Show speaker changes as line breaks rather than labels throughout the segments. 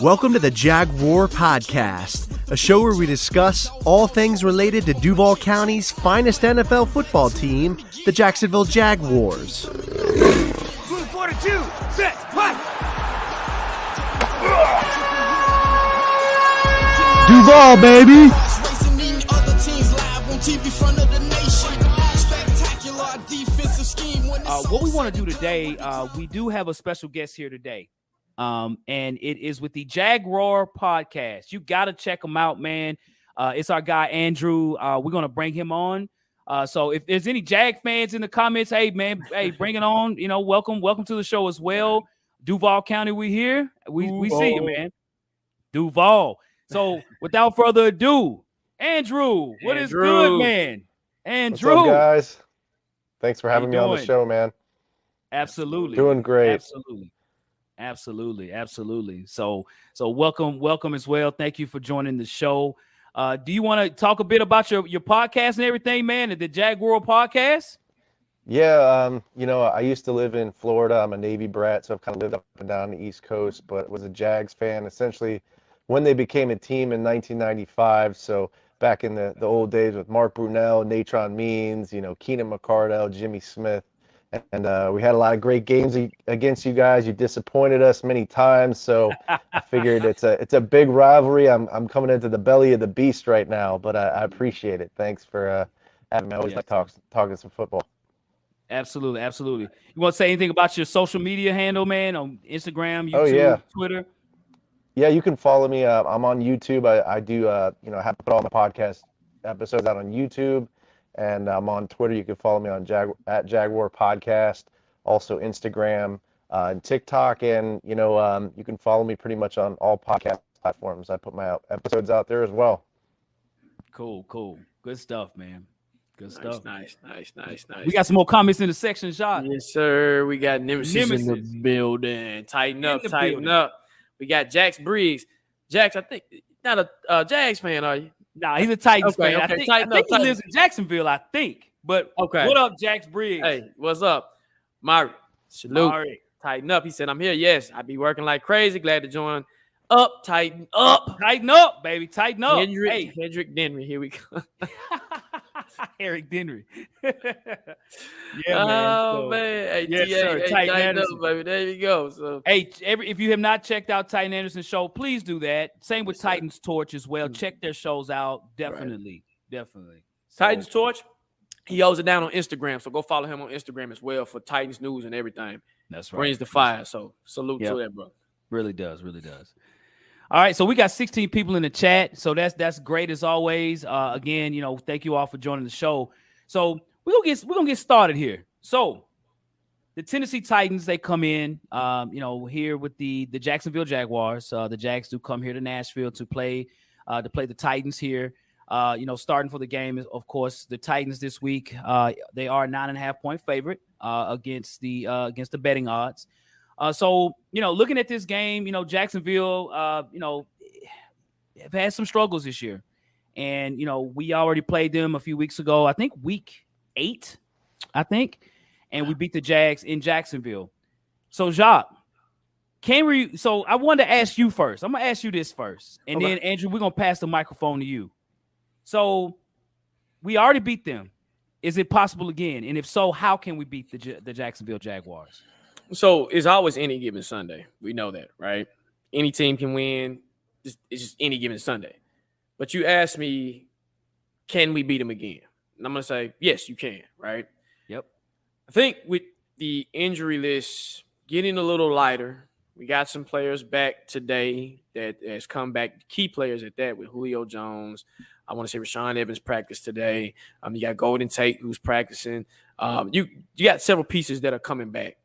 Welcome to the Jaguar Podcast, a show where we discuss all things related to Duval County's finest NFL football team, the Jacksonville Jaguars.
Move 42, set, fight!
Duval, baby!
What we want to do today, we do have a special guest here today. And it is with the Jaguar podcast. You got to check them out, man. It's our guy, Andrew. We're going to bring him on. So if there's any Jag fans in the comments, hey, man, hey, bring it on. You know, welcome to the show as well. Duval County, we here. We see you, man. Duval. So without further ado, Andrew, what is good, man? Andrew.
What's up, guys? Thanks for having me on the show, man.
Absolutely.
Doing great.
Absolutely. So welcome as well. Thank you for joining the show. Do you want to talk a bit about your podcast and everything, man, at the Jaguar podcast?
Yeah, I used to live in Florida. I'm a Navy brat, so I've kind of lived up and down the East Coast, but was a Jags fan essentially when they became a team in 1995. So back in the old days with Mark Brunell, Natron Means, Keenan McCardell, Jimmy Smith. And we had a lot of great games against you guys. You disappointed us many times, so I figured it's a big rivalry. I'm coming into the belly of the beast right now, but I appreciate it. Thanks for having me. I always like talking some football.
Absolutely. You want to say anything about your social media handle, man, on Instagram, YouTube, Twitter?
Yeah, you can follow me. I'm on YouTube. I do have to put all my podcast episodes out on YouTube. And I'm on Twitter. You can follow me on at Jaguar Podcast, also Instagram and TikTok. And, you can follow me pretty much on all podcast platforms. I put my episodes out there as well.
Cool. Good stuff, man. Good stuff.
Nice.
We got some more comments in the section, Jacques.
Yes, sir. We got Nemesis in the building. Tighten up. We got Jax Briggs. Jax, I think, not a Jags fan, are you?
Nah, he's a Titans fan.
Okay.
I think he lives in Jacksonville, I think. But
okay.
What up, Jax Briggs?
Hey, what's up? Mari, salute.
Mari.
Tighten up. He said, I'm here. Yes, I be working like crazy. Glad to join. Up, tighten up.
Tighten up, baby. Tighten up.
Hendrick Denry. Here we go.
Eric Denry.
Man. Hey,
yes, sir.
Tighten Anderson. Up, baby. There you go. So,
hey, if you have not checked out Titan Anderson show, please do that. Same with Titans Torch as well. Check their shows out. Definitely.
Titans Torch. He holds it down on Instagram, so go follow him on Instagram as well for Titans news and everything.
That's right.
Brings the fire. So salute to that, bro.
Really does. All right, so we got 16 people in the chat, so that's great as always. Again, thank you all for joining the show. So we're gonna get started here. So the Tennessee Titans, they come in, here with the Jacksonville Jaguars. The Jags do come here to Nashville to play the Titans here. Starting for the game is, of course, the Titans this week. They are a 9.5-point favorite against the betting odds. So, looking at this game, Jacksonville, have had some struggles this year. And, we already played them a few weeks ago, I think week 8, and we beat the Jags in Jacksonville. So, Jacques, so I wanted to ask you first. I'm going to ask you this first. And then, Andrew, we're going to pass the microphone to you. So, we already beat them. Is it possible again? And if so, how can we beat the Jacksonville Jaguars?
So it's always any given Sunday. We know that, right? Any team can win. It's just any given Sunday. But you asked me, can we beat them again? And I'm going to say, yes, you can, right?
Yep.
I think with the injury list getting a little lighter, we got some players back today that has come back, key players at that, with Julio Jones. I want to say Rashawn Evans practiced today. You got Golden Tate who's practicing. You got several pieces that are coming back.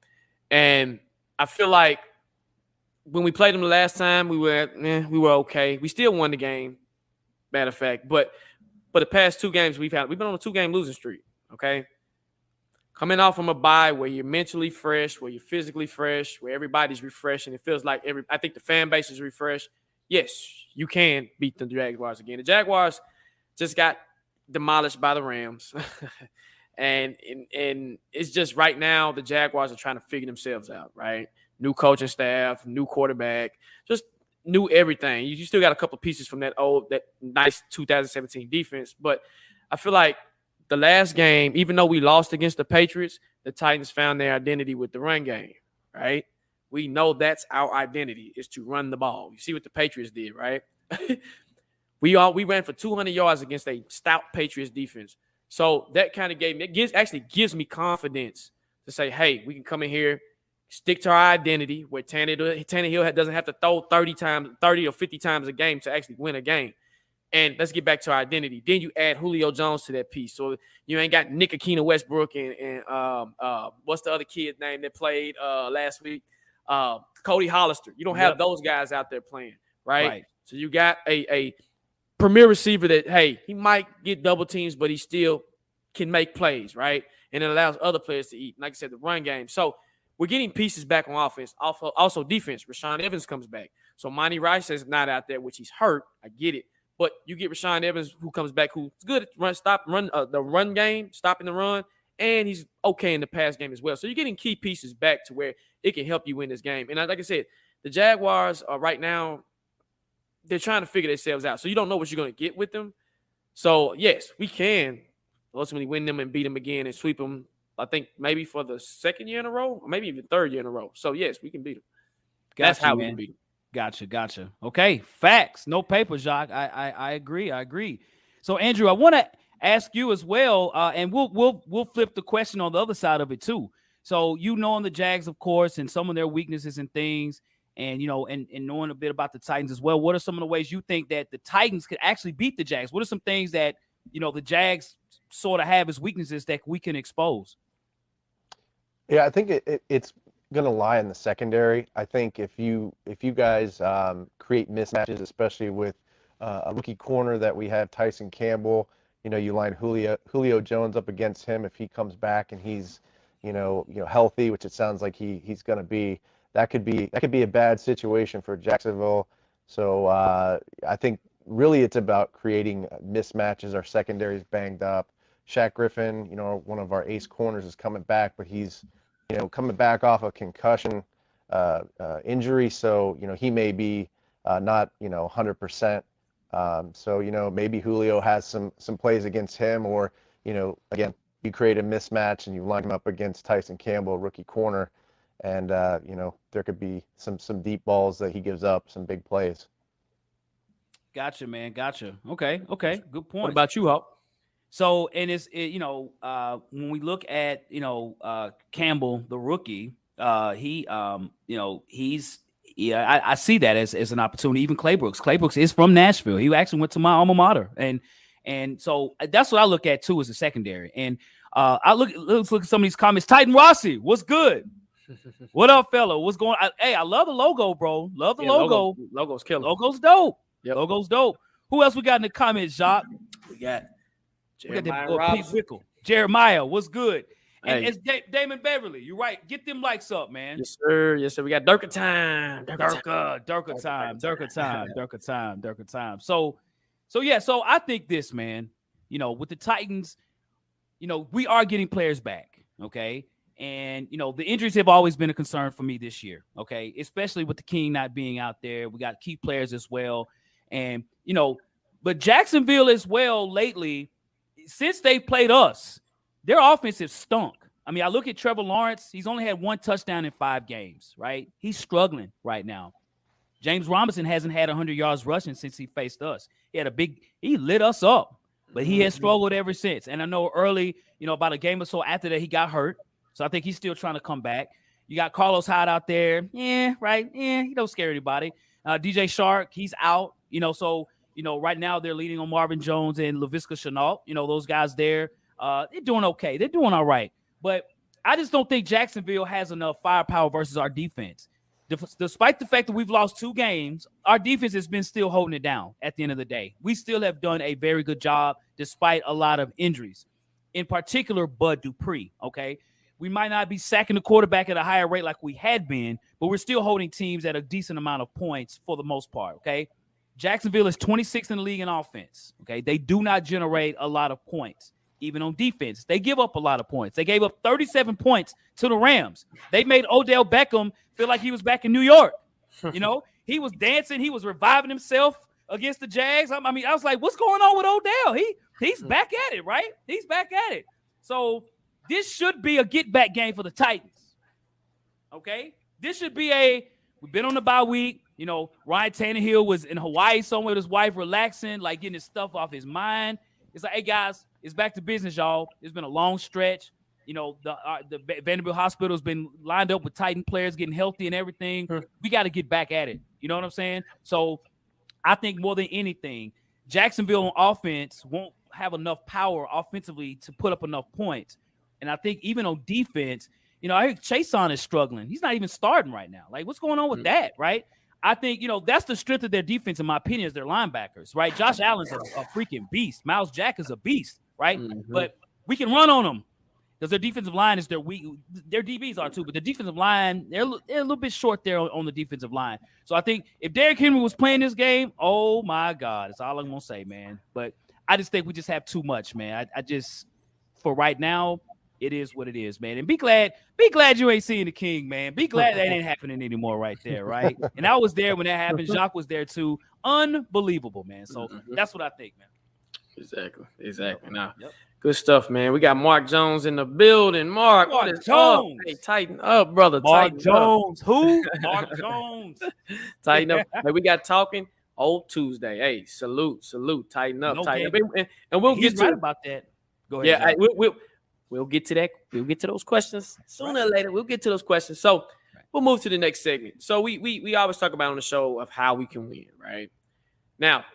And I feel like when we played them the last time, we were okay. We still won the game, matter of fact. But for the past 2 games we've been on a 2-game losing streak, okay? Coming off from a bye where you're mentally fresh, where you're physically fresh, where everybody's refreshed, and it feels like I think the fan base is refreshed. Yes, you can beat the Jaguars again. The Jaguars just got demolished by the Rams. And it's just right now the Jaguars are trying to figure themselves out, right? New coaching staff, new quarterback. Just new everything. You still got a couple pieces from that nice 2017 defense, but I feel like the last game, even though we lost against the Patriots, the Titans found their identity with the run game, right? We know that's our identity, is to run the ball. You see what the Patriots did, right? We ran for 200 yards against a stout Patriots defense. So that kind of gives me confidence to say, hey, we can come in here, stick to our identity where Tannehill doesn't have to throw 30 or 50 times a game to actually win a game. And let's get back to our identity. Then you add Julio Jones to that piece. So you ain't got Nick Akina Westbrook and what's the other kid's name that played last week? Cody Hollister. You don't have those guys out there playing, right? So you got a premier receiver that, hey, he might get double teams, but he still can make plays, right? And it allows other players to eat. Like I said, the run game. So we're getting pieces back on offense. Also defense. Rashaan Evans comes back. So Monty Rice is not out there, which he's hurt. I get it. But you get Rashaan Evans who comes back, who's good at the run game, stopping the run, and he's okay in the pass game as well. So you're getting key pieces back to where it can help you win this game. And like I said, the Jaguars are right now, they're trying to figure themselves out. So you don't know what you're going to get with them. So, yes, we can ultimately win them and beat them again and sweep them, I think, maybe for the second year in a row or maybe even third year in a row. So, yes, we can beat them. That's how we can beat them.
Gotcha. Okay, facts. No paper, Jacques. I agree. So, Andrew, I want to ask you as well, and we'll flip the question on the other side of it too. So, knowing the Jags, of course, and some of their weaknesses and things, and and knowing a bit about the Titans as well. What are some of the ways you think that the Titans could actually beat the Jags? What are some things that the Jags sort of have as weaknesses that we can expose?
Yeah, I think it's going to lie in the secondary. I think if you guys create mismatches, especially with a rookie corner that we have, Tyson Campbell, you line Julio Jones up against him. If he comes back and he's healthy, which it sounds like he's going to be, that could be a bad situation for Jacksonville. So I think really it's about creating mismatches. Our secondary is banged up. Shaq Griffin, one of our ace corners, is coming back, but he's coming back off a concussion injury, so he may be not 100%. So maybe Julio has some plays against him, or again, you create a mismatch and you line him up against Tyson Campbell, rookie corner, and there could be some deep balls that he gives up, some big plays. Gotcha,
man. Gotcha. Okay. Good point.
What about you, Hawk?
So, and when we look at, Campbell, the rookie, I see that as an opportunity. Even Claybrooks is from Nashville. He actually went to my alma mater. And so that's what I look at too, as a secondary. And let's look at some of these comments. Titan Rossi, what's good? What up, fella? What's going on? Hey, I love the logo, bro. Love the logo.
Logo's killer.
Logo's dope.
Yep.
Logo's dope. Who else we got in the comments, Jacques?
We got
Jeremiah, what's good? And
Hey.
it's Damon Beverly. You're right. Get them likes up, man.
Yes, sir. We got Durka time.
Durka time. So I think this, man, with the Titans, we are getting players back, okay? And, the injuries have always been a concern for me this year, okay? Especially with the King not being out there. We got key players as well. And, but Jacksonville as well lately, since they played us, their offense has stunk. I mean, I look at Trevor Lawrence. He's only had 1 touchdown in 5 games, right? He's struggling right now. James Robinson hasn't had 100 yards rushing since he faced us. He lit us up, but he has struggled ever since. And I know early, about a game or so after that, he got hurt. So I think he's still trying to come back. You got Carlos Hyde out there. Yeah, right. Yeah, he don't scare anybody. DJ Shark, he's out. So right now they're leading on Marvin Jones and Laviska Shenault. Those guys there, they're doing okay. They're doing all right. But I just don't think Jacksonville has enough firepower versus our defense. Despite the fact that we've lost 2 games, our defense has been still holding it down at the end of the day. We still have done a very good job despite a lot of injuries. In particular, Bud Dupree, okay? We might not be sacking the quarterback at a higher rate like we had been, but we're still holding teams at a decent amount of points for the most part, okay? Jacksonville is 26th in the league in offense, okay? They do not generate a lot of points. Even on defense, they give up a lot of points. They gave up 37 points to the Rams. They made Odell Beckham feel like he was back in New York. He He was dancing. He was reviving himself against the Jags. I was like, what's going on with Odell? He's back at it, right? He's back at it. So this should be a get-back game for the Titans. Okay? This should be we've been on the bye week. You know, Ryan Tannehill was in Hawaii somewhere with his wife relaxing, like getting his stuff off his mind. It's like, hey, guys, it's back to business, y'all. It's been a long stretch. You know, the Vanderbilt Hospital has been lined up with Titan players getting healthy and everything. We got to get back at it. You know what I'm saying? So I think more than anything, Jacksonville on offense won't have enough power offensively to put up enough points. And I think even on defense, you know, I think Chason is struggling. He's not even starting right now. Like, what's going on with that, right? I think, you know, that's the strength of their defense, in my opinion, is their linebackers, right? Josh Allen's a freaking beast. Miles Jack is a beast, right? But we can run on them because their defensive line is their weak. Their DBs are too, but the defensive line, they're a little bit short there on the defensive line. So I think if Derrick Henry was playing this game, oh, my God, that's all I'm going to say, man. But I just think we just have too much, man. I just, for right now, it is what it is, man. And be glad you ain't seeing the king, man. Be glad that ain't happening anymore right there, right? And I was there when that happened. Jacques was there too. Unbelievable, man. So that's what I think, man.
Exactly. Now, good stuff, man. We got Mark Jones in the building. Mark Jones. Up? Hey, tighten up, brother.
Mark Jones. Who? Mark Jones.
Tighten up. Hey, we got talking old Tuesday. Hey, salute. Tighten up. And we'll get to
right about that. Go ahead.
Yeah, we'll get to that. We'll get to those questions sooner or later. We'll get to those questions. So we'll move to the next segment. So we always talk about on the show of how we can win, right? Now,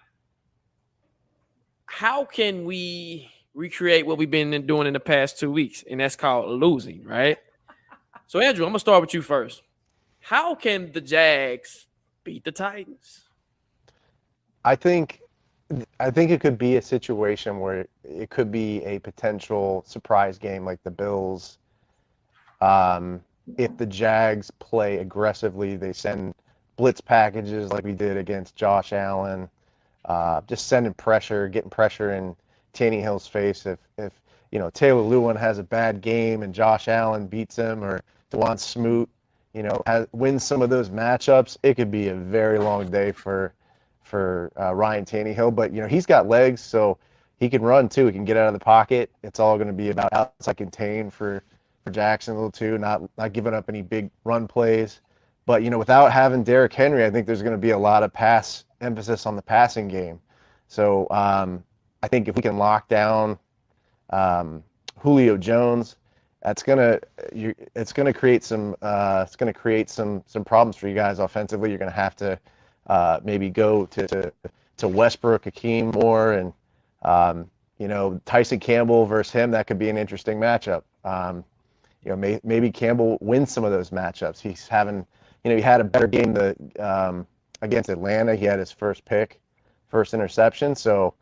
how can we recreate what we've been doing in the past 2 weeks? And that's called losing, right? So, Andrew, I'm going to start with you first. How can the Jags beat the Titans?
I think it could be a situation where it could be a potential surprise game like the Bills. If the Jags play aggressively, they send blitz packages like we did against Josh Allen, just sending pressure, getting pressure in Tannehill's face. If you know, Taylor Lewan has a bad game and Josh Allen beats him, or DeJuan Smoot, you know, wins some of those matchups, it could be a very long day for Ryan Tannehill. But, you know, he's got legs, so he can run too. He can get out of the pocket. It's all going to be about outside contain for Jacksonville too, not giving up any big run plays. But, you know, without having Derrick Henry, I think there's going to be a lot of emphasis on the passing game. So I think if we can lock down Julio Jones, it's going to create some problems for you guys offensively. You're going to have to maybe go to Westbrook, Hakeem more, and you know, Tyson Campbell versus him. That could be an interesting matchup. You know, maybe Campbell wins some of those matchups. He's having, you know, he had a better game against Atlanta. He had his first interception. So,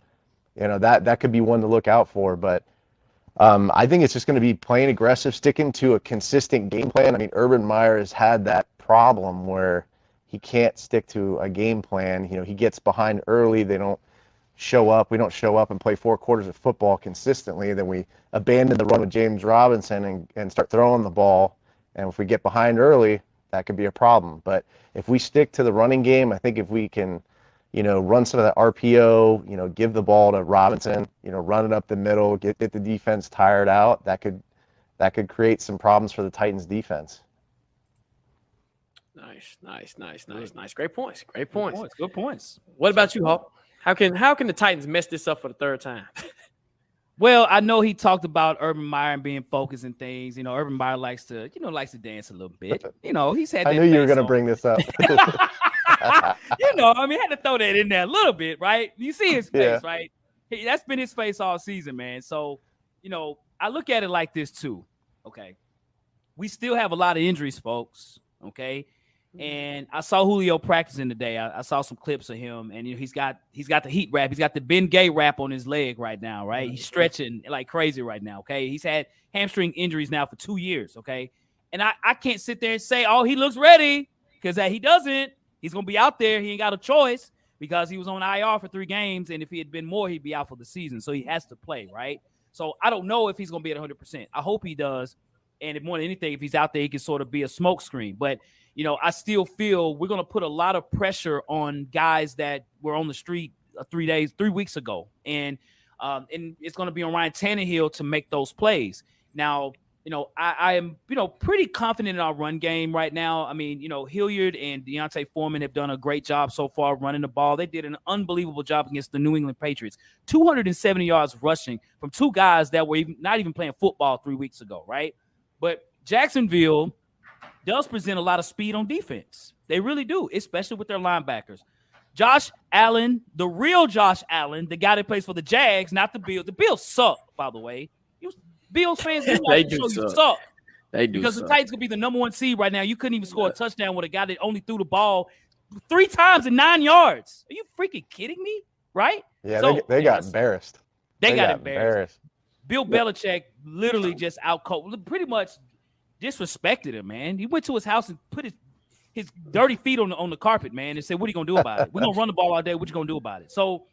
you know, that could be one to look out for. But I think it's just going to be playing aggressive, sticking to a consistent game plan. I mean, Urban Meyer has had that problem where he can't stick to a game plan. You know, he gets behind early. They don't show up. We don't show up and play 4 quarters of football consistently. Then we abandon the run with James Robinson and start throwing the ball. And if we get behind early, that could be a problem. But if we stick to the running game, I think if we can, you know, run some of that RPO, you know, give the ball to Robinson, you know, run it up the middle, get the defense tired out, that could create some problems for the Titans defense.
Nice. Great points.
Good points.
What about you, Hawk? How can the Titans mess this up for the third time?
Well, I know he talked about Urban Meyer and being focused and things. You know, Urban Meyer likes to dance a little bit. You know, he's had that.
I knew you were going to bring this up.
You know, I mean, had to throw that in there a little bit, right? You see his face, right? That's been his face all season, man. So, you know, I look at it like this too. Okay. We still have a lot of injuries, folks. Okay. And I saw Julio practicing today. I saw some clips of him, and you know, he's got the heat wrap. He's got the Ben Gay wrap on his leg right now, right? He's stretching like crazy right now. Okay. He's had hamstring injuries now for 2 years. Okay. And I can't sit there and say, oh, he looks ready, because he doesn't. He's going to be out there. He ain't got a choice because he was on IR for 3 games. And if he had been more, he'd be out for the season. So he has to play, right? So I don't know if he's going to be at 100%. I hope he does. And more than anything, if he's out there, he can sort of be a smokescreen. But, I still feel we're going to put a lot of pressure on guys that were on the street 3 weeks ago. And it's going to be on Ryan Tannehill to make those plays. Now, I am, pretty confident in our run game right now. I mean, Hilliard and Deontay Foreman have done a great job so far running the ball. They did an unbelievable job against the New England Patriots. 270 yards rushing from two guys that were not even playing football 3 weeks ago, right? But Jacksonville does present a lot of speed on defense. They really do, especially with their linebackers. Josh Allen, the real Josh Allen, the guy that plays for the Jags, not the Bills. The Bills suck, by the way. Bills fans,
they do suck. They do
because
suck.
The Titans could be the number 1 seed right now. You couldn't even score a touchdown with a guy that only threw the ball 3 times in 9 yards. Are you freaking kidding me? Right?
Yeah, so, they got embarrassed.
They got embarrassed. Bill Belichick literally just pretty much disrespected him, man. He went to his house and put his dirty feet on the carpet, man, and said, "What are you gonna do about it? We're gonna run the ball all day. What you gonna do about it?" So,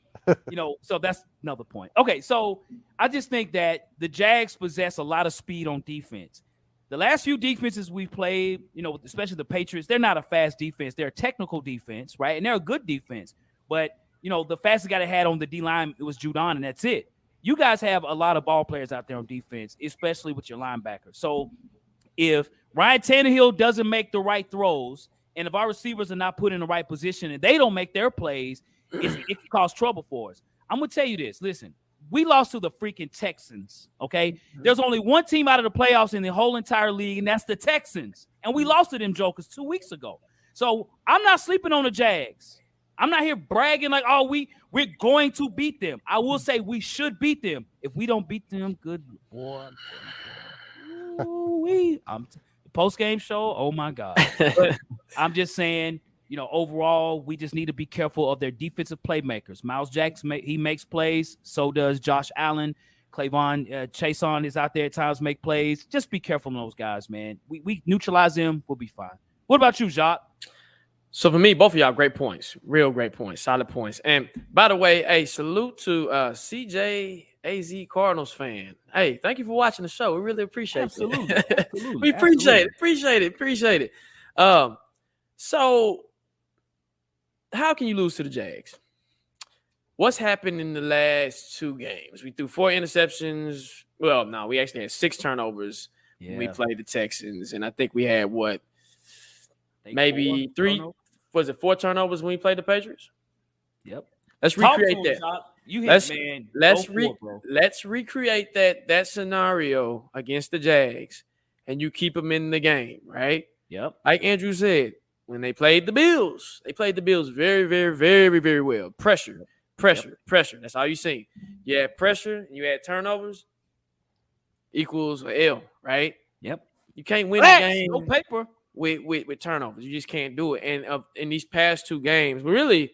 so that's another point. Okay, so I just think that the Jags possess a lot of speed on defense. The last few defenses we've played, especially the Patriots, they're not a fast defense. They're a technical defense, right? And they're a good defense. But, the fastest guy that had on the D-line, it was Judon, and that's it. You guys have a lot of ball players out there on defense, especially with your linebackers. So if Ryan Tannehill doesn't make the right throws, and if our receivers are not put in the right position and they don't make their plays, it can cause trouble for us. I'm going to tell you this. Listen, we lost to the freaking Texans, okay? There's only one team out of the playoffs in the whole entire league, and that's the Texans. And we lost to them jokers 2 weeks ago. So I'm not sleeping on the Jags. I'm not here bragging like, oh, we're going to beat them. I will say we should beat them. If we don't beat them, good boy. The post-game show, oh, my God. But I'm just saying, overall, we just need to be careful of their defensive playmakers. Miles Jackson, he makes plays. So does Josh Allen. Clavon Chason is out there at times make plays. Just be careful of those guys, man. We neutralize them, we'll be fine. What about you, Jacques?
So for me, both of y'all, great points. Real great points. Solid points. And by the way, hey, salute to CJ AZ Cardinals fan. Hey, thank you for watching the show. We really appreciate it. Absolutely. We appreciate it. So how can you lose to the Jags? What's happened in the last 2 games? We threw 4 interceptions. Well, no, we actually had 6 turnovers when we played the Texans. And I think we had maybe 3. Was it 4 turnovers when we played the Patriots?
Yep.
Let's recreate that. Let's recreate that scenario against the Jags, and you keep them in the game, right?
Yep.
Like Andrew said, when they played the Bills very, very, very, very well. Pressure. That's all you see. You had pressure and you had turnovers equals an L, right?
Yep.
You can't win a game
no paper
with turnovers. You just can't do it. And in these past 2 games, really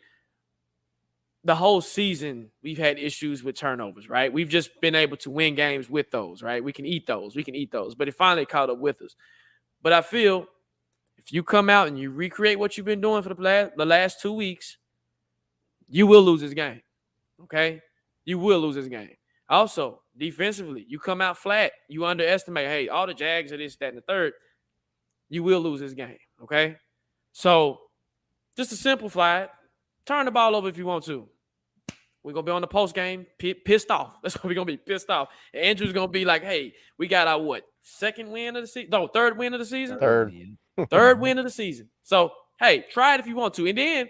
the whole season, we've had issues with turnovers, right? We've just been able to win games with those, right? We can eat those. But it finally caught up with us. But I feel if you come out and you recreate what you've been doing for the last 2 weeks, you will lose this game, okay? You will lose this game. Also, defensively, you come out flat. You underestimate, hey, all the Jags are this, that, and the third. You will lose this game, okay? So just to simplify it, turn the ball over if you want to. We're going to be on the post game pissed off. That's what we're going to be, pissed off. And Andrew's going to be like, hey, we got our second win of the season? No, third win of the season? Third win of the season. So, hey, try it if you want to. And then,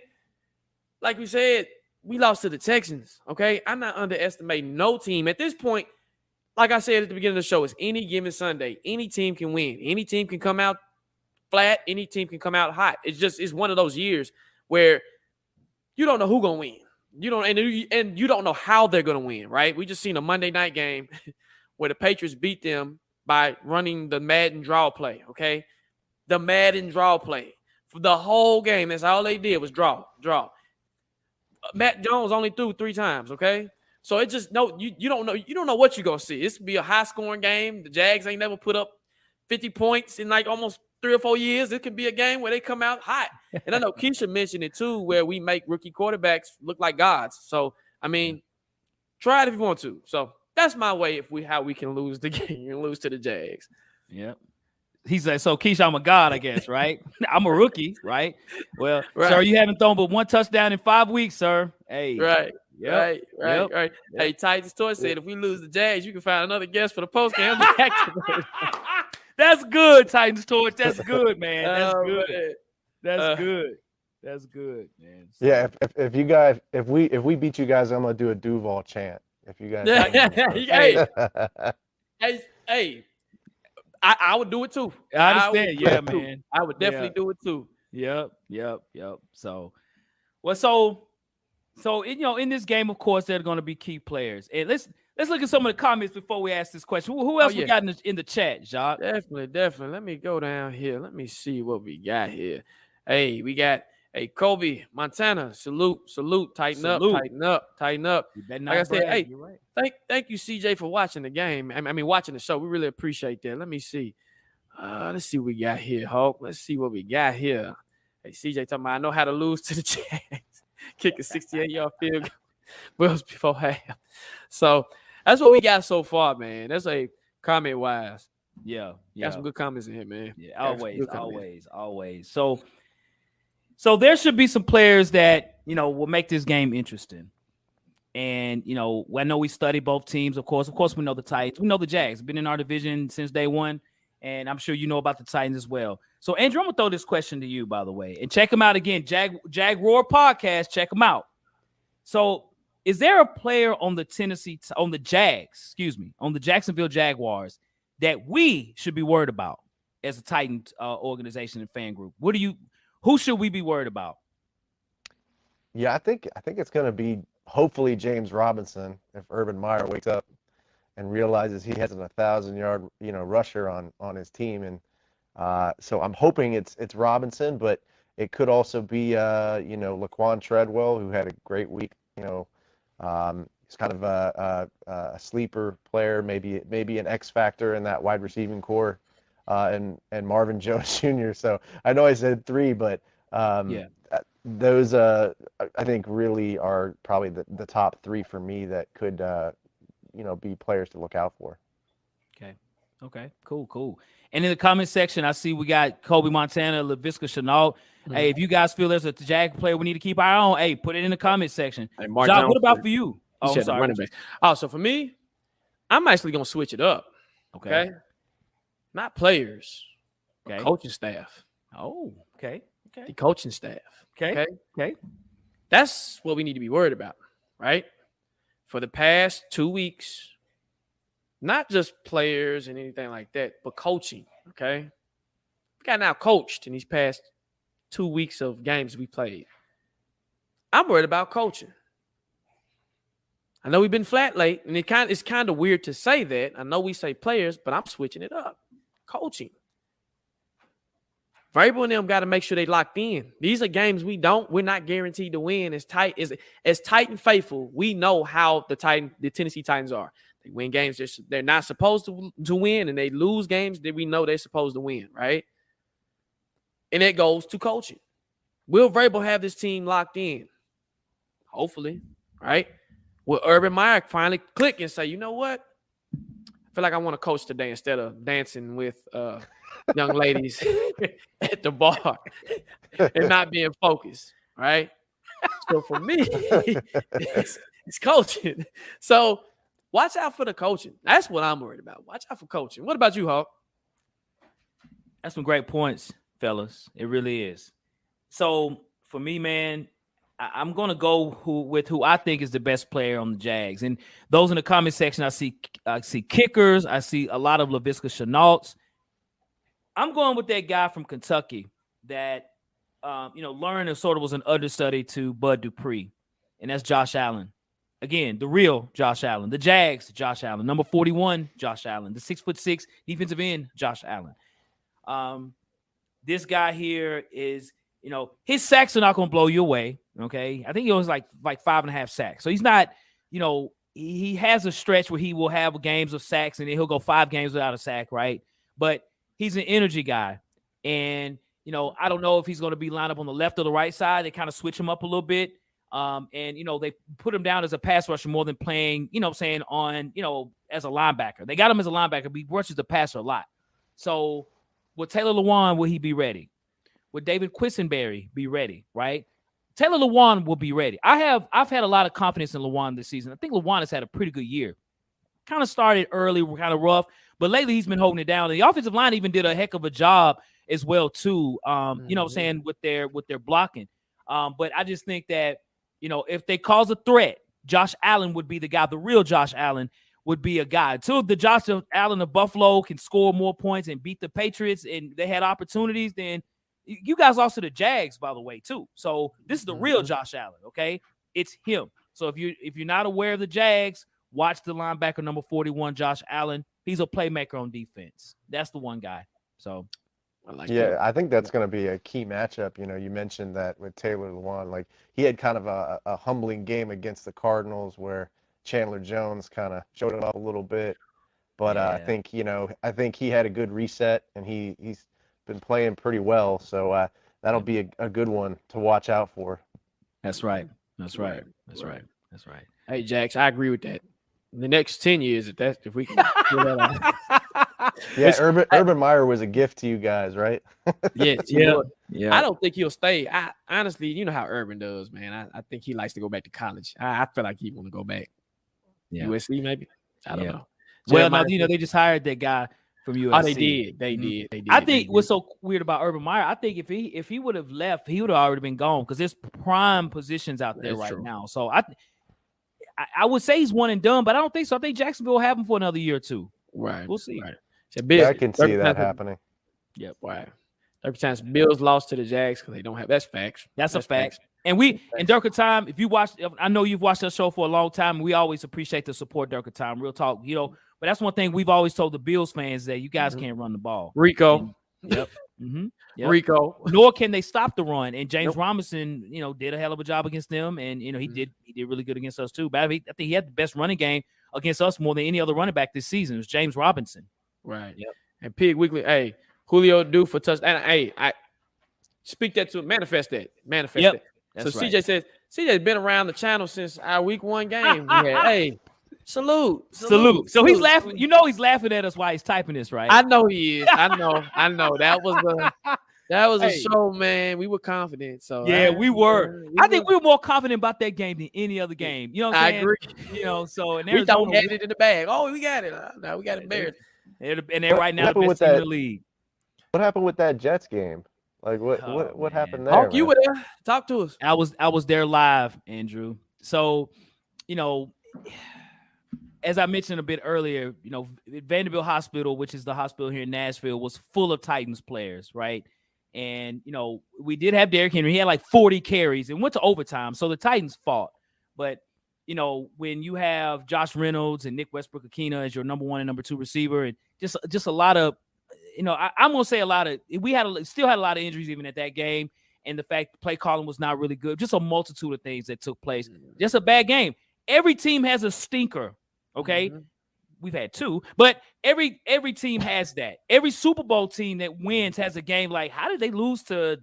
like we said, we lost to the Texans, okay? I'm not underestimating no team. At this point, like I said at the beginning of the show, it's any given Sunday. Any team can win. Any team can come out flat. Any team can come out hot. It's one of those years where you don't know who's going to win. You don't know how they're going to win, right? We just seen a Monday night game where the Patriots beat them by running the Madden draw play, okay? The Madden draw play. For the whole game, that's all they did was draw. Matt Jones only threw 3 times, okay? So it just you don't know what you're going to see. This will be a high-scoring game. The Jags ain't never put up 50 points in like almost 3 or 4 years. It could be a game where they come out hot. And I know Keisha mentioned it too, where we make rookie quarterbacks look like gods. So, I mean, try it if you want to. So that's my way how we can lose the game and lose to the Jags.
Yeah. He's like, so Keisha, I'm a god, I guess, right? I'm a rookie, right? Well,
Right.
sir, you haven't thrown but one touchdown in 5 weeks, sir. Hey,
Right.
yep,
Right.
yep.
Hey, Titans Toy said if we lose the Jags, you can find another guest for the post game.
That's good, Titans Torch. That's good, man. That's
Oh,
good.
man.
That's good. That's good, man. So,
Yeah, if you guys if we beat you guys, I'm gonna do a Duval chant. If you guys,
Hey, I would do it too.
I understand.
would
Yeah,
do it too.
man.
I would definitely do it too.
Yep. So, well, so in this game, of course, there are going to be key players. And let's look at some of the comments before we ask this question. Who else we got in the chat, Jacques?
Definitely. Let me go down here. Let me see what we got here. Hey, we got Kobe, Montana. Salute. Tighten up. Like I said, hey, right. Thank you, CJ, for watching the game. I mean, watching the show. We really appreciate that. Let me see. Let's see what we got here, Hulk. Let's see what we got here. Hey, CJ talking about, I know how to lose to the Jags. Kick a 68-yard field goal before half. So that's what we got so far, man. That's a comment-wise.
Yeah.
Got some good comments in here, man.
Yeah, always. So there should be some players that, will make this game interesting. And, I know we study both teams, of course. Of course, we know the Titans. We know the Jags. Been in our division since day one. And I'm sure you know about the Titans as well. So, Andrew, I'm going to throw this question to you, by the way. And check them out again. Jaguar Podcast. Check them out. So, is there a player on the Jacksonville Jaguars that we should be worried about as a Titans organization and fan group? Who should we be worried about?
Yeah, I think it's going to be hopefully James Robinson if Urban Meyer wakes up and realizes he has a 1,000-yard rusher on his team, and so I'm hoping it's Robinson, but it could also be Laquan Treadwell, who had a great week. He's kind of a sleeper player, maybe an X factor in that wide receiving core, and Marvin Jones Jr. So I know I said three, but those I think really are probably the top three for me that could be players to look out for.
Okay. Cool. And in the comment section, I see we got Kobe Montana, LaVisca Chenault. Mm-hmm. Hey, if you guys feel there's a Jag player we need to keep our eye on, hey, put it in the comment section.
Hey,
John, what about for you?
Oh, I'm sorry. Running back. Oh, so for me, I'm actually going to switch it up. Okay. Not players, but coaching staff.
Oh, okay.
The coaching staff.
Okay.
That's what we need to be worried about, right? For the past 2 weeks, not just players and anything like that, but coaching, okay? We got now coached in these past 2 weeks of games we played. I'm worried about coaching. I know we've been flat late, and it's kind of weird to say that. I know we say players, but I'm switching it up. Coaching. Vrabel and them got to make sure they locked in. These are games we're not guaranteed to win. As Titan faithful, we know how the Tennessee Titans are. They win games they're not supposed to win, and they lose games that we know they're supposed to win, right? And it goes to coaching. Will Vrabel have this team locked in? Hopefully, right? Will Urban Meyer finally click and say, you know what? I feel like I want to coach today instead of dancing with young ladies at the bar and not being focused, right? So for me, it's coaching. So watch out for the coaching. That's what I'm worried about. Watch out for coaching. What about you, Hawk?
That's some great points, fellas. It really is. So for me, man, I'm going to go with who I think is the best player on the Jags. And those in the comment section, I see kickers. I see a lot of LaVisca Chenaults. I'm going with that guy from Kentucky that, learned and sort of was an understudy to Bud Dupree. And that's Josh Allen. Again, the real Josh Allen. The Jags, Josh Allen. Number 41, Josh Allen. The 6'6" defensive end, Josh Allen. This guy here is, his sacks are not going to blow you away. Okay. I think he was like 5.5 sacks. So he's not, he has a stretch where he will have games of sacks and then he'll go 5 games without a sack. Right. But he's an energy guy. And, I don't know if he's going to be lined up on the left or the right side. They kind of switch him up a little bit. And, they put him down as a pass rusher more than playing, as a linebacker. They got him as a linebacker, but he rushes the passer a lot. So Would Taylor Lewan, will he be ready? Would David Quisenberry be ready? Right? Taylor Lewan will be ready. I've had a lot of confidence in Lewan this season. I think Lewan has had a pretty good year. Kind of started early, kind of rough, but lately he's been holding it down. And the offensive line even did a heck of a job as well too. You know what I'm saying, with their blocking. But I just think that, if they cause a threat, Josh Allen would be the guy. The real Josh Allen would be a guy. Until the Josh Allen of Buffalo can score more points and beat the Patriots, and they had opportunities, then you guys lost to the Jags, by the way, too. So this is the real Josh Allen, okay? It's him. So if you're not aware of the Jags, watch the linebacker number 41, Josh Allen. He's a playmaker on defense. That's the one guy. So
I think that's going to be a key matchup. You mentioned that with Taylor Lewan. Like, he had kind of a humbling game against the Cardinals where Chandler Jones kind of showed it up a little bit. But I think he had a good reset, and he's been playing pretty well. So that'll be a good one to watch out for.
That's right. That's right.
Hey, Jax, I agree with that. In the next 10 years, if we can pull that off.
Yeah, Urban Meyer was a gift to you guys, right?
Yes.
Yeah.
I don't think he'll stay. I honestly, you know how Urban does, man. I think he likes to go back to college. I feel like he want to go back.
Yeah.
USC, maybe. I don't know.
Well, no, they just hired that guy from USC.
Oh, they did. They did.
I think what's so weird about Urban Meyer, I think if he would have left, he would have already been gone, because there's prime positions out there now. So I would say he's one and done, but I don't think so. I think Jacksonville will have him for another year or two.
Right.
We'll see.
Right.
I can see that happening.
Yep. Right. Every time Bills lost to the Jags because they don't have. That's facts.
That's a fact. And Durka Time, if you watch, I know you've watched our show for a long time, and we always appreciate the support, Durka Time. Real talk, but that's one thing we've always told the Bills fans, that you guys can't run the ball.
Rico.
Yep. Yep.
Rico.
Nor can they stop the run. And James Robinson, did a hell of a job against them, and he did really good against us too. But I think he had the best running game against us more than any other running back this season. It was James Robinson.
Right. Yep. And Pig Weekly, hey, Julio due for touchdown. And hey, I speak that to manifest that. That.
That's
so
right.
CJ says CJ's been around the channel since our week 1 game. Hey, salute.
So he's laughing. He's laughing at us while he's typing this, right?
I know he is. I know. That was a show, man. We were confident. So
yeah, we were. I think we were more confident about that game than any other game. You know what I'm saying?
I agree.
So in
we thought we
Arizona,
had it in the bag. Oh, we got it. No, we got it bears.
And they're right now the best team in the league.
What happened with that Jets game? Like what happened there?
Hawk, you were there. Talk to us.
I was there live, Andrew. So, as I mentioned a bit earlier, Vanderbilt Hospital, which is the hospital here in Nashville, was full of Titans players, right? And, we did have Derrick Henry. He had like 40 carries and went to overtime. So the Titans fought. But, when you have Josh Reynolds and Nick Westbrook-Akina as your number 1 and number 2 receiver, and just a lot of, I'm going to say a lot of, still had a lot of injuries even at that game. And the fact the play calling was not really good. Just a multitude of things that took place. Just a bad game. Every team has a stinker, okay? We've had 2, but every team has that. Every Super Bowl team that wins has a game like, how did they lose to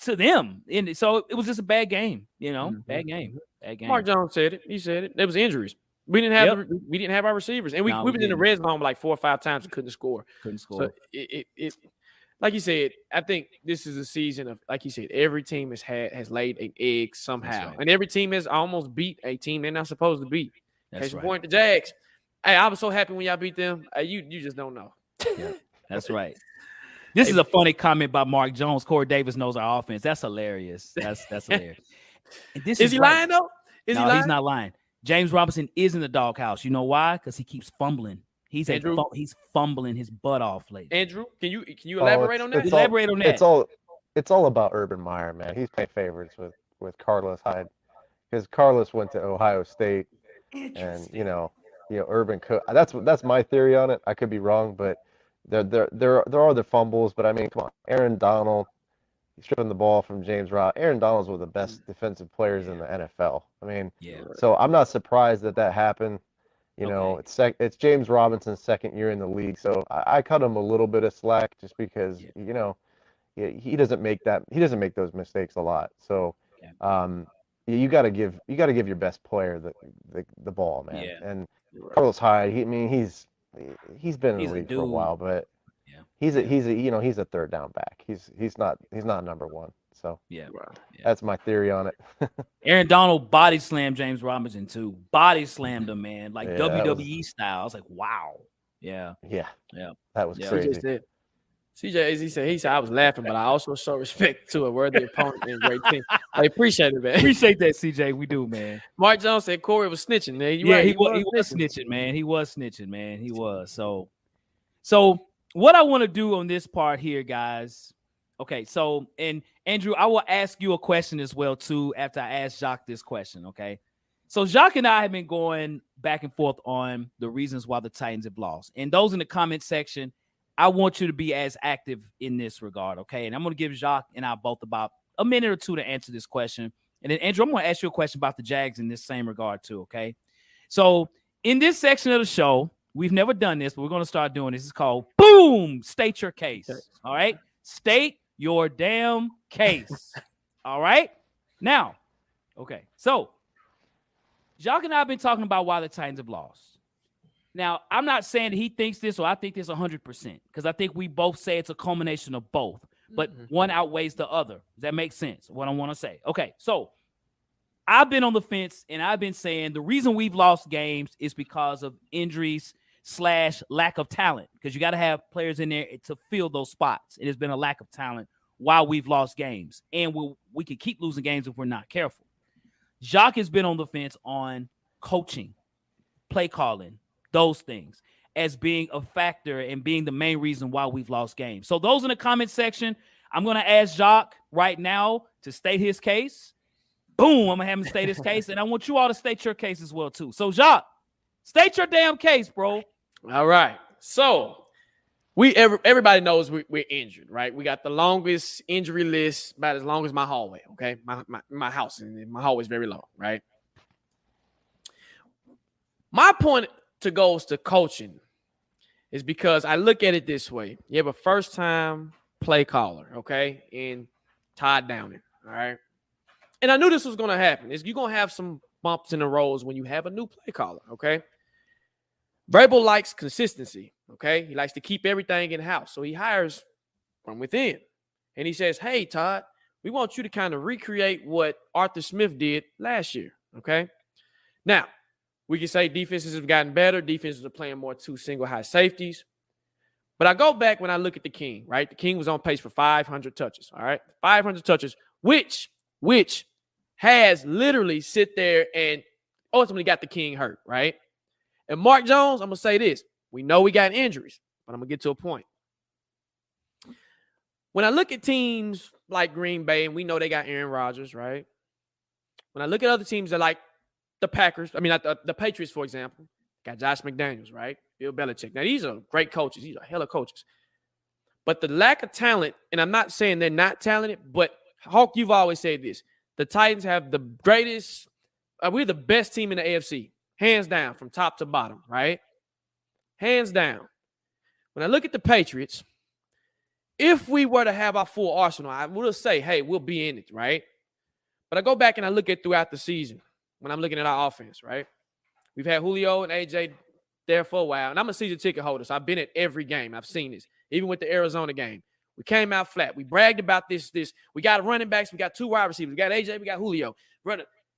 them? And so it was just a bad game, bad game.
Mark Jones said it. He said it. There was injuries. We didn't have our receivers, and we were in the red zone like 4 or 5 times and couldn't score. So it like you said, I think this is a season of, like you said, every team has laid an egg somehow, right. And every team has almost beat a team they're not supposed to beat. Case in point, the Jags. Hey, I was so happy when y'all beat them. You just don't know.
Yeah, that's right. This is a funny comment by Mark Jones. Corey Davis knows our offense. That's hilarious. That's hilarious. And
is he lying though?
He's not lying. James Robinson is in the doghouse. You know why? Because he keeps fumbling. He's fumbling his butt off lately.
Andrew, can you elaborate on that?
Elaborate on that.
It's all about Urban Meyer, man. He's playing favorites with Carlos Hyde, because Carlos went to Ohio State, and Urban. That's my theory on it. I could be wrong, but there are the fumbles. But I mean, come on, Aaron Donald. He's stripping the ball from James Rob. Aaron Donald's one of the best defensive players in the NFL. I mean, so I'm not surprised that happened. It's James Robinson's 2nd year in the league, so I cut him a little bit of slack just because he doesn't make those mistakes a lot. So you got to give your best player the ball, man. And Carlos Hyde, he's been in the league for a while, but he's a third down back. He's not number one. So
Yeah.
that's my theory on it.
Aaron Donald body slammed James Robinson too. Body slammed him, man, like
Yeah,
WWE style. I was like, wow. Yeah.
Yeah.
Yeah.
That was
Yeah.
crazy.
CJ, as he said, I was laughing, but I also show respect to a worthy opponent and great team. I appreciate it, man.
Appreciate that, CJ. We do, man.
Mark Jones said Corey was snitching, man.
He was snitching, man. He was snitching, man. He was. So what I want to do on this part here, guys. Okay, so and Andrew, I will ask you a question as well too after I ask Jacques this question. Okay, so Jacques and I have been going back and forth on the reasons why the Titans have lost, and those in the comment section, I want you to be as active in this regard. Okay, and I'm going to give Jacques and I both about a minute or two to answer this question, and then Andrew, I'm going to ask you a question about the Jags in this same regard too. Okay, so in this section of the show, we've never done this, but we're going to start doing this. It's called Boom, State Your Case. All right, state your damn case. All right. Now, okay. So, Jacques and I have been talking about why the Titans have lost. Now, I'm not saying that he thinks this or I think this 100% because I think we both say it's a culmination of both, but one outweighs the other. Does that make sense? What I want to say. Okay. So, I've been on the fence and I've been saying the reason we've lost games is because of injuries / lack of talent, because you got to have players in there to fill those spots. It has been a lack of talent while we've lost games, and we can keep losing games if we're not careful. Jacques has been on the fence on coaching, play calling, those things as being a factor and being the main reason why we've lost games. So those in the comment section, I'm going to ask Jacques right now to state his case. Boom, I'm going to have him state his case, and I want you all to state your case as well too. So Jacques, state your damn case, bro.
All right. So everybody knows we're injured, right? We got the longest injury list, about as long as my hallway. Okay, my house, and my hallway is very long, right? My point to goes to coaching is because I look at it this way: you have a first-time play caller, okay, in Todd Downing, all right. And I knew this was going to happen. You're going to have some bumps in the roads when you have a new play caller, okay. Vrabel likes consistency, okay? He likes to keep everything in-house, so he hires from within. And he says, hey, Todd, we want you to kind of recreate what Arthur Smith did last year, okay? Now, we can say defenses have gotten better. Defenses are playing more two single high safeties. But I go back when I look at the King, right? The King was on pace for 500 touches, all right? 500 touches, which has literally sit there and ultimately got the King hurt, right? And Mark Jones, I'm going to say this. We know we got injuries, but I'm going to get to a point. When I look at teams like Green Bay, and we know they got Aaron Rodgers, right? When I look at other teams that like the Packers, the Patriots, for example, got Josh McDaniels, right? Bill Belichick. Now, these are great coaches. These are hella coaches. But the lack of talent, and I'm not saying they're not talented, but Hawk, you've always said this. The Titans have the greatest, we're the best team in the AFC. Hands down, from top to bottom, right? Hands down. When I look at the Patriots, if we were to have our full arsenal, I would say, hey, we'll be in it, right? But I go back and I look at throughout the season when I'm looking at our offense, right? We've had Julio and AJ there for a while, and I'm a season ticket holder, so I've been at every game. I've seen this, even with the Arizona game. We came out flat. We bragged about this. We got running backs. We got two wide receivers. We got AJ. We got Julio.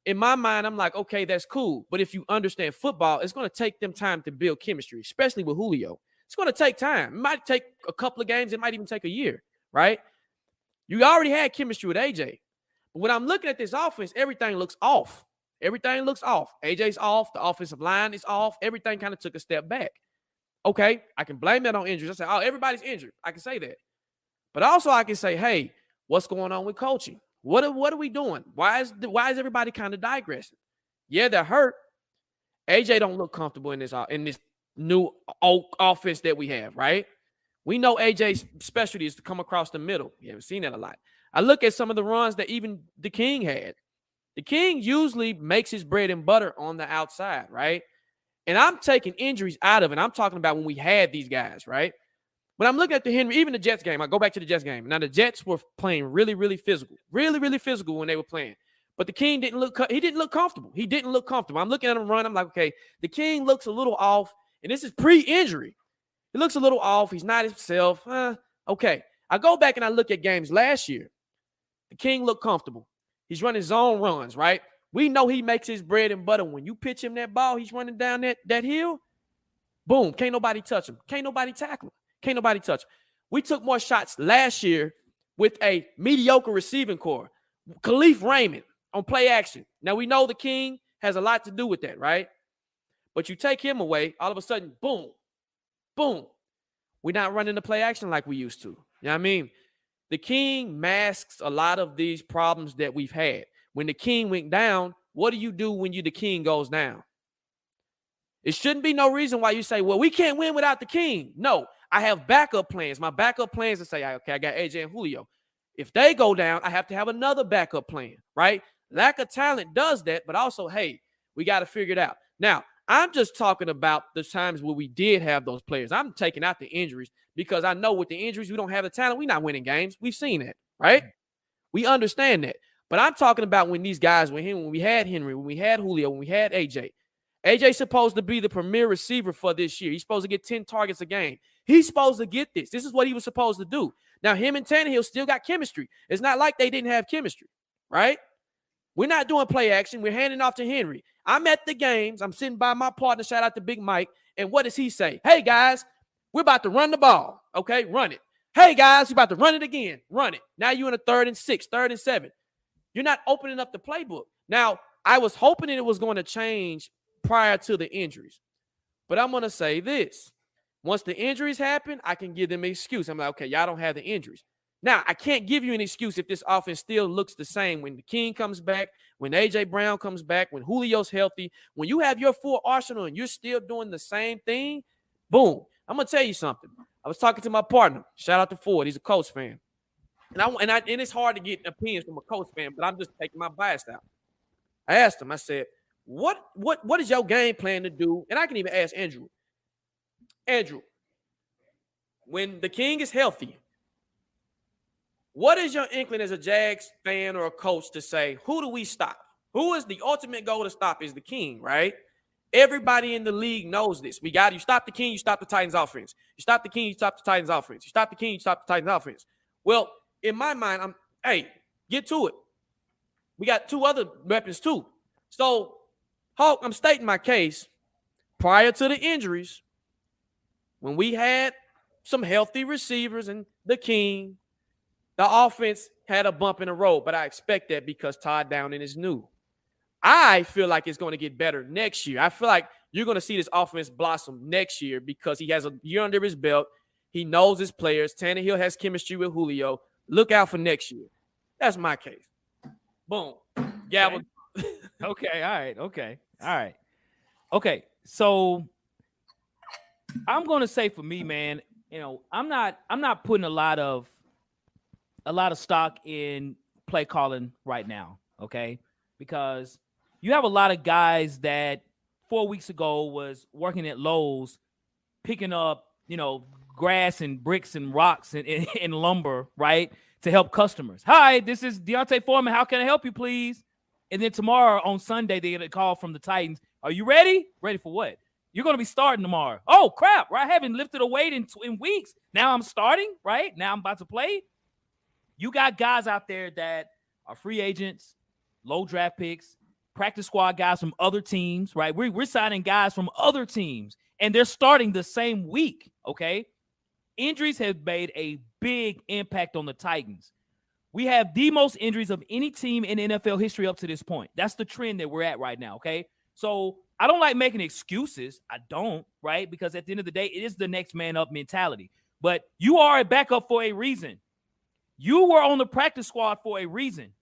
In my mind, I'm like, okay, that's cool. But if you understand football, it's going to take them time to build chemistry, especially with Julio. It's going to take time. It might take a couple of games. It might even take a year, right? You already had chemistry with AJ. But when I'm looking at this offense, everything looks off. Everything looks off. AJ's off. The offensive line is off. Everything kind of took a step back. Okay, I can blame that on injuries. I say, oh, everybody's injured. I can say that. But also I can say, hey, what's going on with coaching? What are we doing? Why is everybody kind of digressing? Yeah, they're hurt. AJ don't look comfortable in this new offense that we have, right? We know AJ's specialty is to come across the middle. You haven't seen that a lot. I look at some of the runs that even the King had. The King usually makes his bread and butter on the outside, right? And I'm taking injuries out of it. I'm talking about when we had these guys, right? When I'm looking at the Henry, even the Jets game, I go back to the Jets game. Now, the Jets were playing really, really physical. Really, really physical when they were playing. But the King didn't look comfortable. He didn't look comfortable. I'm looking at him run. I'm like, okay, the King looks a little off. And this is pre-injury. He looks a little off. He's not himself. Okay. I go back and I look at games last year. The King looked comfortable. He's running zone runs, right? We know he makes his bread and butter. When you pitch him that ball, he's running down that hill. Boom. Can't nobody touch him. Can't nobody tackle him. Can't nobody touch him. We took more shots last year with a mediocre receiving core. Khalif Raymond on play action. Now, we know the King has a lot to do with that, right? But you take him away, all of a sudden, boom, boom. We're not running the play action like we used to. You know what I mean? The King masks a lot of these problems that we've had. When the King went down, what do you do when the King goes down? It shouldn't be no reason why you say, well, we can't win without the King. No, I have backup plans. My backup plans to say, okay, I got AJ and Julio. If they go down, I have to have another backup plan, right? Lack of talent does that, but also, hey, we got to figure it out. Now, I'm just talking about the times where we did have those players. I'm taking out the injuries because I know with the injuries, we don't have the talent. We're not winning games. We've seen that, right? We understand that. But I'm talking about when these guys, when we had Henry, when we had Julio, when we had AJ. AJ's supposed to be the premier receiver for this year. He's supposed to get 10 targets a game. He's supposed to get this. This is what he was supposed to do. Now, him and Tannehill still got chemistry. It's not like they didn't have chemistry, right? We're not doing play action. We're handing off to Henry. I'm at the games. I'm sitting by my partner. Shout out to Big Mike. And what does he say? Hey, guys, we're about to run the ball. Okay, run it. Hey, guys, we're about to run it again. Run it. Now you're in a 3rd and 6, 3rd and 7. You're not opening up the playbook. Now, I was hoping it was going to change prior to the injuries. But I'm going to say this. Once the injuries happen, I can give them an excuse. I'm like, okay, y'all don't have the injuries. Now, I can't give you an excuse if this offense still looks the same when the King comes back, when A.J. Brown comes back, when Julio's healthy. When you have your full arsenal and you're still doing the same thing, boom. I'm going to tell you something. I was talking to my partner. Shout out to Ford. He's a Colts fan. And it's hard to get opinions from a Colts fan, but I'm just taking my bias out. I asked him, I said, what is your game plan to do? And I can even ask Andrew. Andrew, when the King is healthy, what is your inkling as a Jags fan or a coach to say, who do we stop? Who is the ultimate goal to stop is the King, right? Everybody in the league knows this. You stop the King, you stop the Titans offense. You stop the King, you stop the Titans offense. You stop the King, you stop the Titans offense. Well, in my mind, get to it. We got 2 other weapons too. So, Hawk, I'm stating my case. Prior to the injuries, when we had some healthy receivers and the King, the offense had a bump in the road, but I expect that because Todd Downing is new. I feel like it's going to get better next year. I feel like you're going to see this offense blossom next year because he has a year under his belt. He knows his players. Tannehill has chemistry with Julio. Look out for next year. That's my case. Boom. Gavel.
Okay. All right. Okay. So I'm going to say for me, man, I'm not putting a lot of stock in play calling right now. Okay. Because you have a lot of guys that 4 weeks ago was working at Lowe's, picking up, grass and bricks and rocks and lumber, right, to help customers. Hi, this is Deontay Foreman. How can I help you, please? And then tomorrow on Sunday, they get a call from the Titans. Are you ready? Ready for what? You're going to be starting tomorrow. Oh, crap, right? I haven't lifted a weight in weeks. Now I'm starting, right? Now I'm about to play. You got guys out there that are free agents, low draft picks, practice squad guys from other teams, right? We're signing guys from other teams, and they're starting the same week, okay? Injuries have made a big impact on the Titans. We have the most injuries of any team in NFL history up to this point. That's the trend that we're at right now, okay? So I don't like making excuses. I don't, right? Because at the end of the day, it is the next man up mentality. But you are a backup for a reason. You were on the practice squad for a reason.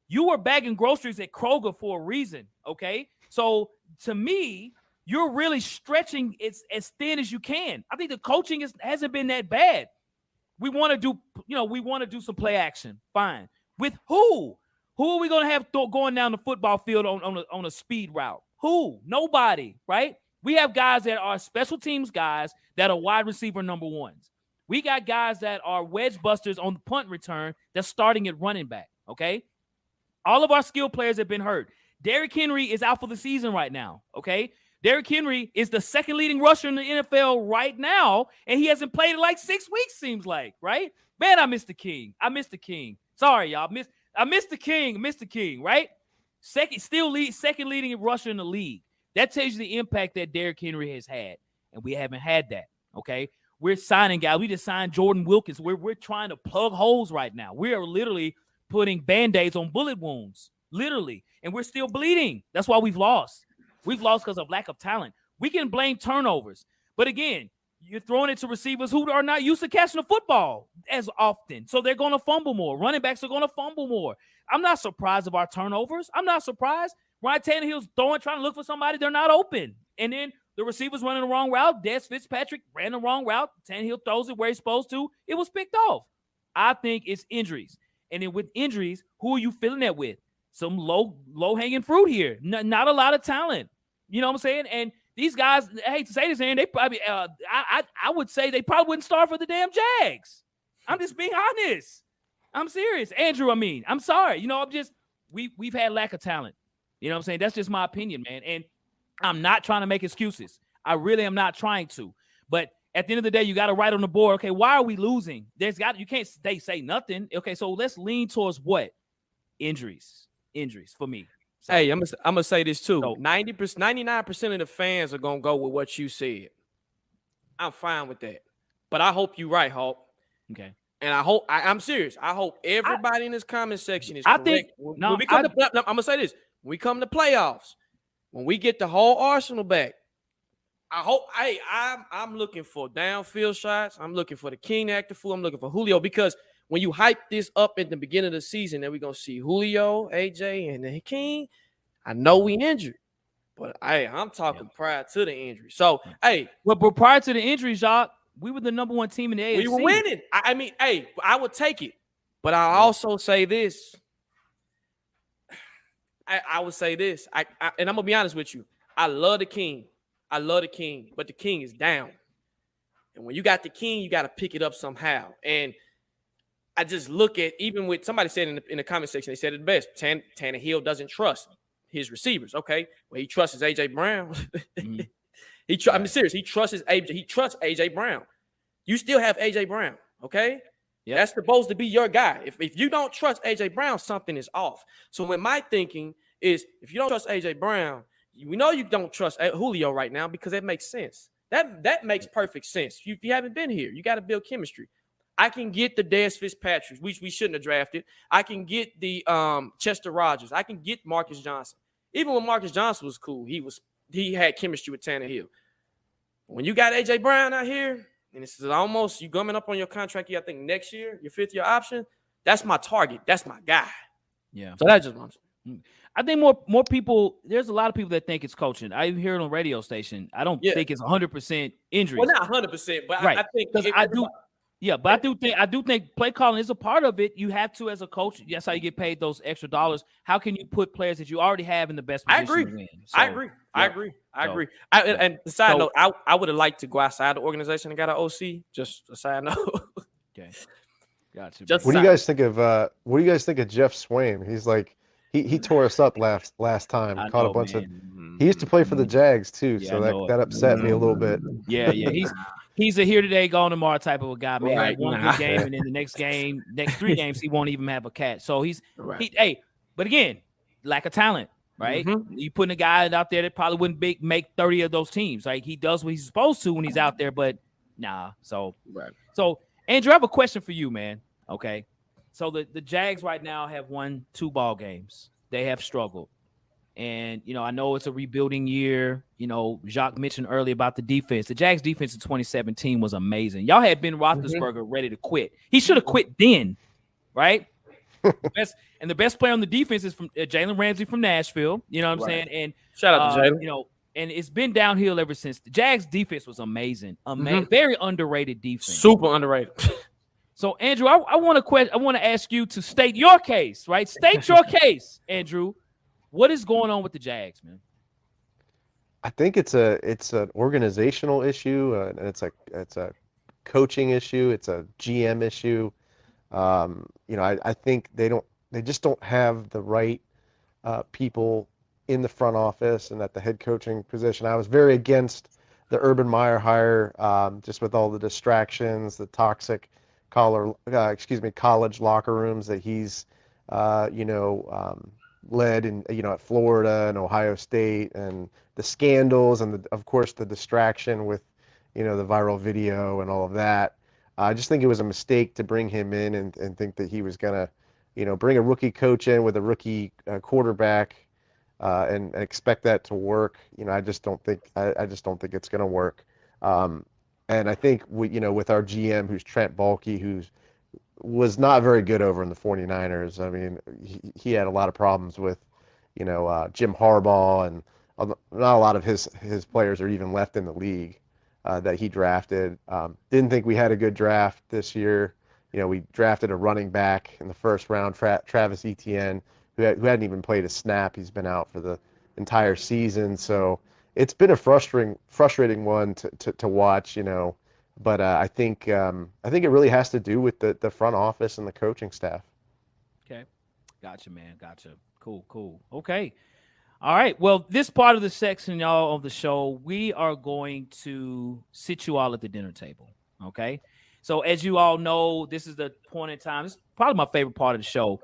You were bagging groceries at Kroger for a reason, okay? So to me, you're really stretching it as thin as you can. I think the coaching hasn't been that bad. We want to do some play action. Fine. With who? Who are we going to have going down the football field on a speed route? Who? Nobody, right? We have guys that are special teams guys that are wide receiver number ones. We got guys that are wedge busters on the punt return that's starting at running back, okay? All of our skill players have been hurt. Derrick Henry is out for the season right now, okay? Derrick Henry is the second leading rusher in the NFL right now, and he hasn't played in like 6 weeks, seems like, right? Man, I miss the king. Sorry, y'all. I missed the king, right? Second leading rusher in the league. That tells you the impact that Derrick Henry has had, and we haven't had that, okay? We're signing guys. We just signed Jordan Wilkins. We're trying to plug holes right now. We are literally putting Band-Aids on bullet wounds, literally, and we're still bleeding. That's why we've lost. We've lost because of lack of talent. We can blame turnovers, but again, you're throwing it to receivers who are not used to catching the football as often, so they're going to fumble more. Running backs are going to fumble more. I'm not surprised of our turnovers. I'm not surprised. Ryan Tannehill's trying to look for somebody. They're not open, and then the receivers running the wrong route. Des Fitzpatrick ran the wrong route. Tannehill throws it where he's supposed to. It was picked off. I think it's injuries. And then with injuries, who are you filling that with? Some low-hanging fruit here. Not a lot of talent. You know what I'm saying? And these guys, I hate to say this, Aaron, they probably, I would say they probably wouldn't start for the damn Jags. I'm just being honest. I'm serious. Andrew, I'm sorry. You know, we've had lack of talent. You know what I'm saying? That's just my opinion, man. And I'm not trying to make excuses. I really am not trying to. But at the end of the day, you got to write on the board, okay, why are we losing? You can't say nothing. Okay, so let's lean towards what? Injuries for me. So,
hey, I'm gonna say this too. 99% of the fans are gonna go with what you said. I'm fine with that. But I hope you're right, Hulk.
Okay.
And I'm serious. I hope everybody in this comment section is
I
correct.
think
I'm gonna say this. When we come to playoffs, when we get the whole arsenal back, I hope I'm looking for downfield shots. I'm looking for the king to act the fool. I'm looking for Julio, because when you hype this up at the beginning of the season, then we're gonna see Julio, AJ, and the king. I know we injured, but I'm talking prior to the injury. So
but prior to the injury, Jacques, we were the number one team in the AFC.
We were winning. I would take it, but I also say this. I would say this, and I'm gonna be honest with you. I love the king, but the king is down. And when you got the king, you got to pick it up somehow. And I just look at, even with somebody said in the comment section, they said it the best. Tannehill doesn't trust his receivers. Okay, well, he trusts AJ Brown. I'm serious. He trusts AJ Brown. You still have AJ Brown. Okay. Yeah. That's supposed to be your guy. If you don't trust AJ Brown, something is off. So when my thinking is, if you don't trust AJ Brown, we know you don't trust Julio right now, because that makes sense. That makes perfect sense. If you haven't been here, you got to build chemistry. I can get the Des Fitzpatrick, which we shouldn't have drafted. I can get the Chester Rogers. I can get Marcus Johnson. Even when Marcus Johnson was cool, he had chemistry with Tannehill. When you got AJ Brown out here, and it's almost you coming up on your contract year, I think next year, your 5th year option, that's my target. That's my guy.
Yeah.
So that's just what I'm saying.
I think more people, there's a lot of people that think it's coaching. I even hear it on radio station. I don't think it's 100% injuries.
Well, not 100%, but
right.
I think
because I do. Yeah, but I do think play calling is a part of it. You have to, as a coach. That's how you get paid those extra dollars. How can you put players that you already have in the best position to win? So,
I agree. And the side note, I would have liked to go outside the organization and got an OC. Just a side note.
Okay, gotcha.
What do you guys think of Jeff Swaim? He's like he tore us up last time. Caught a bunch of. He used to play for the Jags too, so that upset me a little bit.
Yeah. He's a here today, gone tomorrow type of a guy, man. Right. One good game, and then the next 3 games, he won't even have a catch. So but again, lack of talent, right? Mm-hmm. You putting a guy out there that probably wouldn't make 30 of those teams. Like, he does what he's supposed to when he's out there, but nah. So Andrew, I have a question for you, man. Okay. So the Jags right now have won 2 ball games. They have struggled. And, I know it's a rebuilding year. Jacques mentioned earlier about the defense. The Jags defense in 2017 was amazing. Y'all had Ben Roethlisberger ready to quit. He should have quit then, right? The best player on the defense is from Jalen Ramsey from Nashville. You know what I'm saying? And
shout out to Jalen.
And it's been downhill ever since. The Jags defense was amazing. Very underrated defense.
Super underrated.
So, Andrew, I want to ask you to state your case, right? State your case, Andrew. What is going on with the Jags, man?
I think it's an organizational issue, and it's a coaching issue. It's a GM issue. I think they just don't have the right people in the front office and at the head coaching position. I was very against the Urban Meyer hire, just with all the distractions, the toxic college locker rooms that he's, led in, at Florida and Ohio State, and the scandals and of course the distraction with, the viral video and all of that. I just think it was a mistake to bring him in and think that he was gonna, bring a rookie coach in with a rookie quarterback, and expect that to work. I just don't think it's going to work. And I think with our GM, who's Trent Baalke, who was not very good over in the 49ers. I mean, he had a lot of problems with, Jim Harbaugh, and not a lot of his players are even left in the league that he drafted. Didn't think we had a good draft this year. We drafted a running back in the first round, Travis Etienne, who hadn't even played a snap. He's been out for the entire season. So it's been a frustrating one to watch, But I think it really has to do with the front office and the coaching staff.
Okay. Gotcha, man. Gotcha. Cool. Okay. All right. Well, this part of the section, y'all, of the show, we are going to sit you all at the dinner table. Okay. So as you all know, this is the point in time. This is probably my favorite part of the show.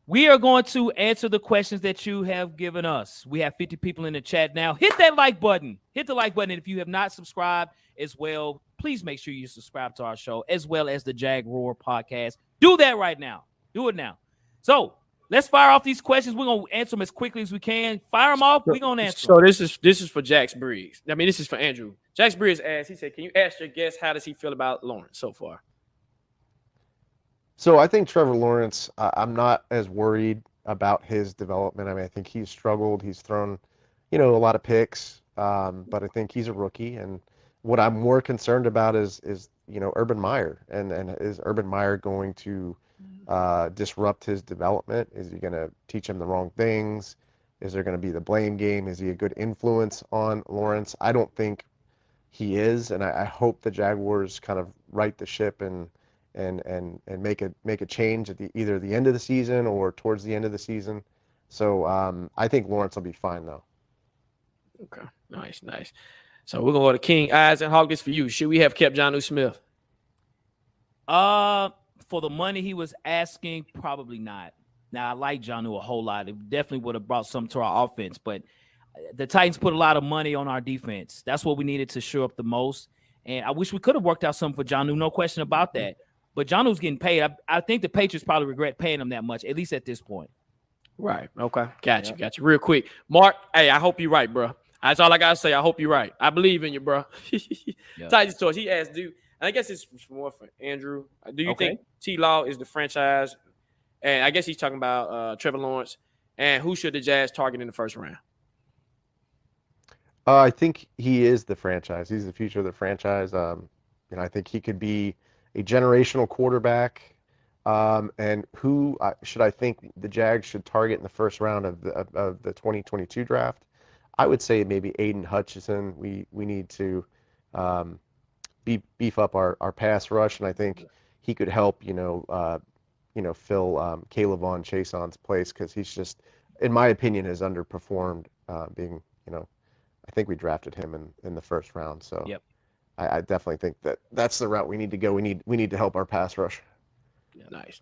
We are going to answer the questions that you have given us. We have 50 people in the chat now. Hit that like button. Hit the like button. And if you have not subscribed as well, please make sure you subscribe to our show as well as the Jaguars podcast. Do that right now. Do it now. So let's fire off these questions. We're going to answer them as quickly as we can. Fire them off. We're going to answer
them.
So
this is for Jax Briggs. I mean, this is for Andrew. Jax Briggs asked, he said, can you ask your guest how does he feel about Lawrence so far?
So I think Trevor Lawrence, I'm not as worried about his development. I mean, I think he's struggled. He's thrown, a lot of picks, but I think he's a rookie. And what I'm more concerned about is Urban Meyer. And is Urban Meyer going to disrupt his development? Is he going to teach him the wrong things? Is there going to be the blame game? Is he a good influence on Lawrence? I don't think he is, and I hope the Jaguars kind of right the ship and make a change at either the end of the season or towards the end of the season. So I think Lawrence will be fine though.
Okay, nice. So we're gonna go to King Eyes and Hog. This for you. Should we have kept Jonnu Smith?
For the money he was asking, probably not. Now I like Jonnu a whole lot. It definitely would have brought some to our offense, but the Titans put a lot of money on our defense. That's what we needed to shore up the most. And I wish we could have worked out something for Jonnu. No question about that. But Jonnu's getting paid. I think the Patriots probably regret paying him that much, at least at this point.
Right. Okay. Got you. Real quick. Mark, hey, I hope you're right, bro. That's all I got to say. I hope you're right. I believe in you, bro. Titans choice. He asked, and I guess it's more for Andrew. Do you think T-Law is the franchise? And I guess he's talking about Trevor Lawrence. And who should the Jazz target in the first round?
I think he is the franchise. He's the future of the franchise. I think he could be a generational quarterback. And who should I think the Jags should target in the first round of the 2022 draft? I would say maybe Aiden Hutchinson. We need to beef up our pass rush, and I think he could help fill Caleb Vaughn Chaison's place, because he's just, in my opinion, has underperformed. I think we drafted him in the first round, so I definitely think that's the route we need to go. We need to help our pass rush.
Yeah, nice.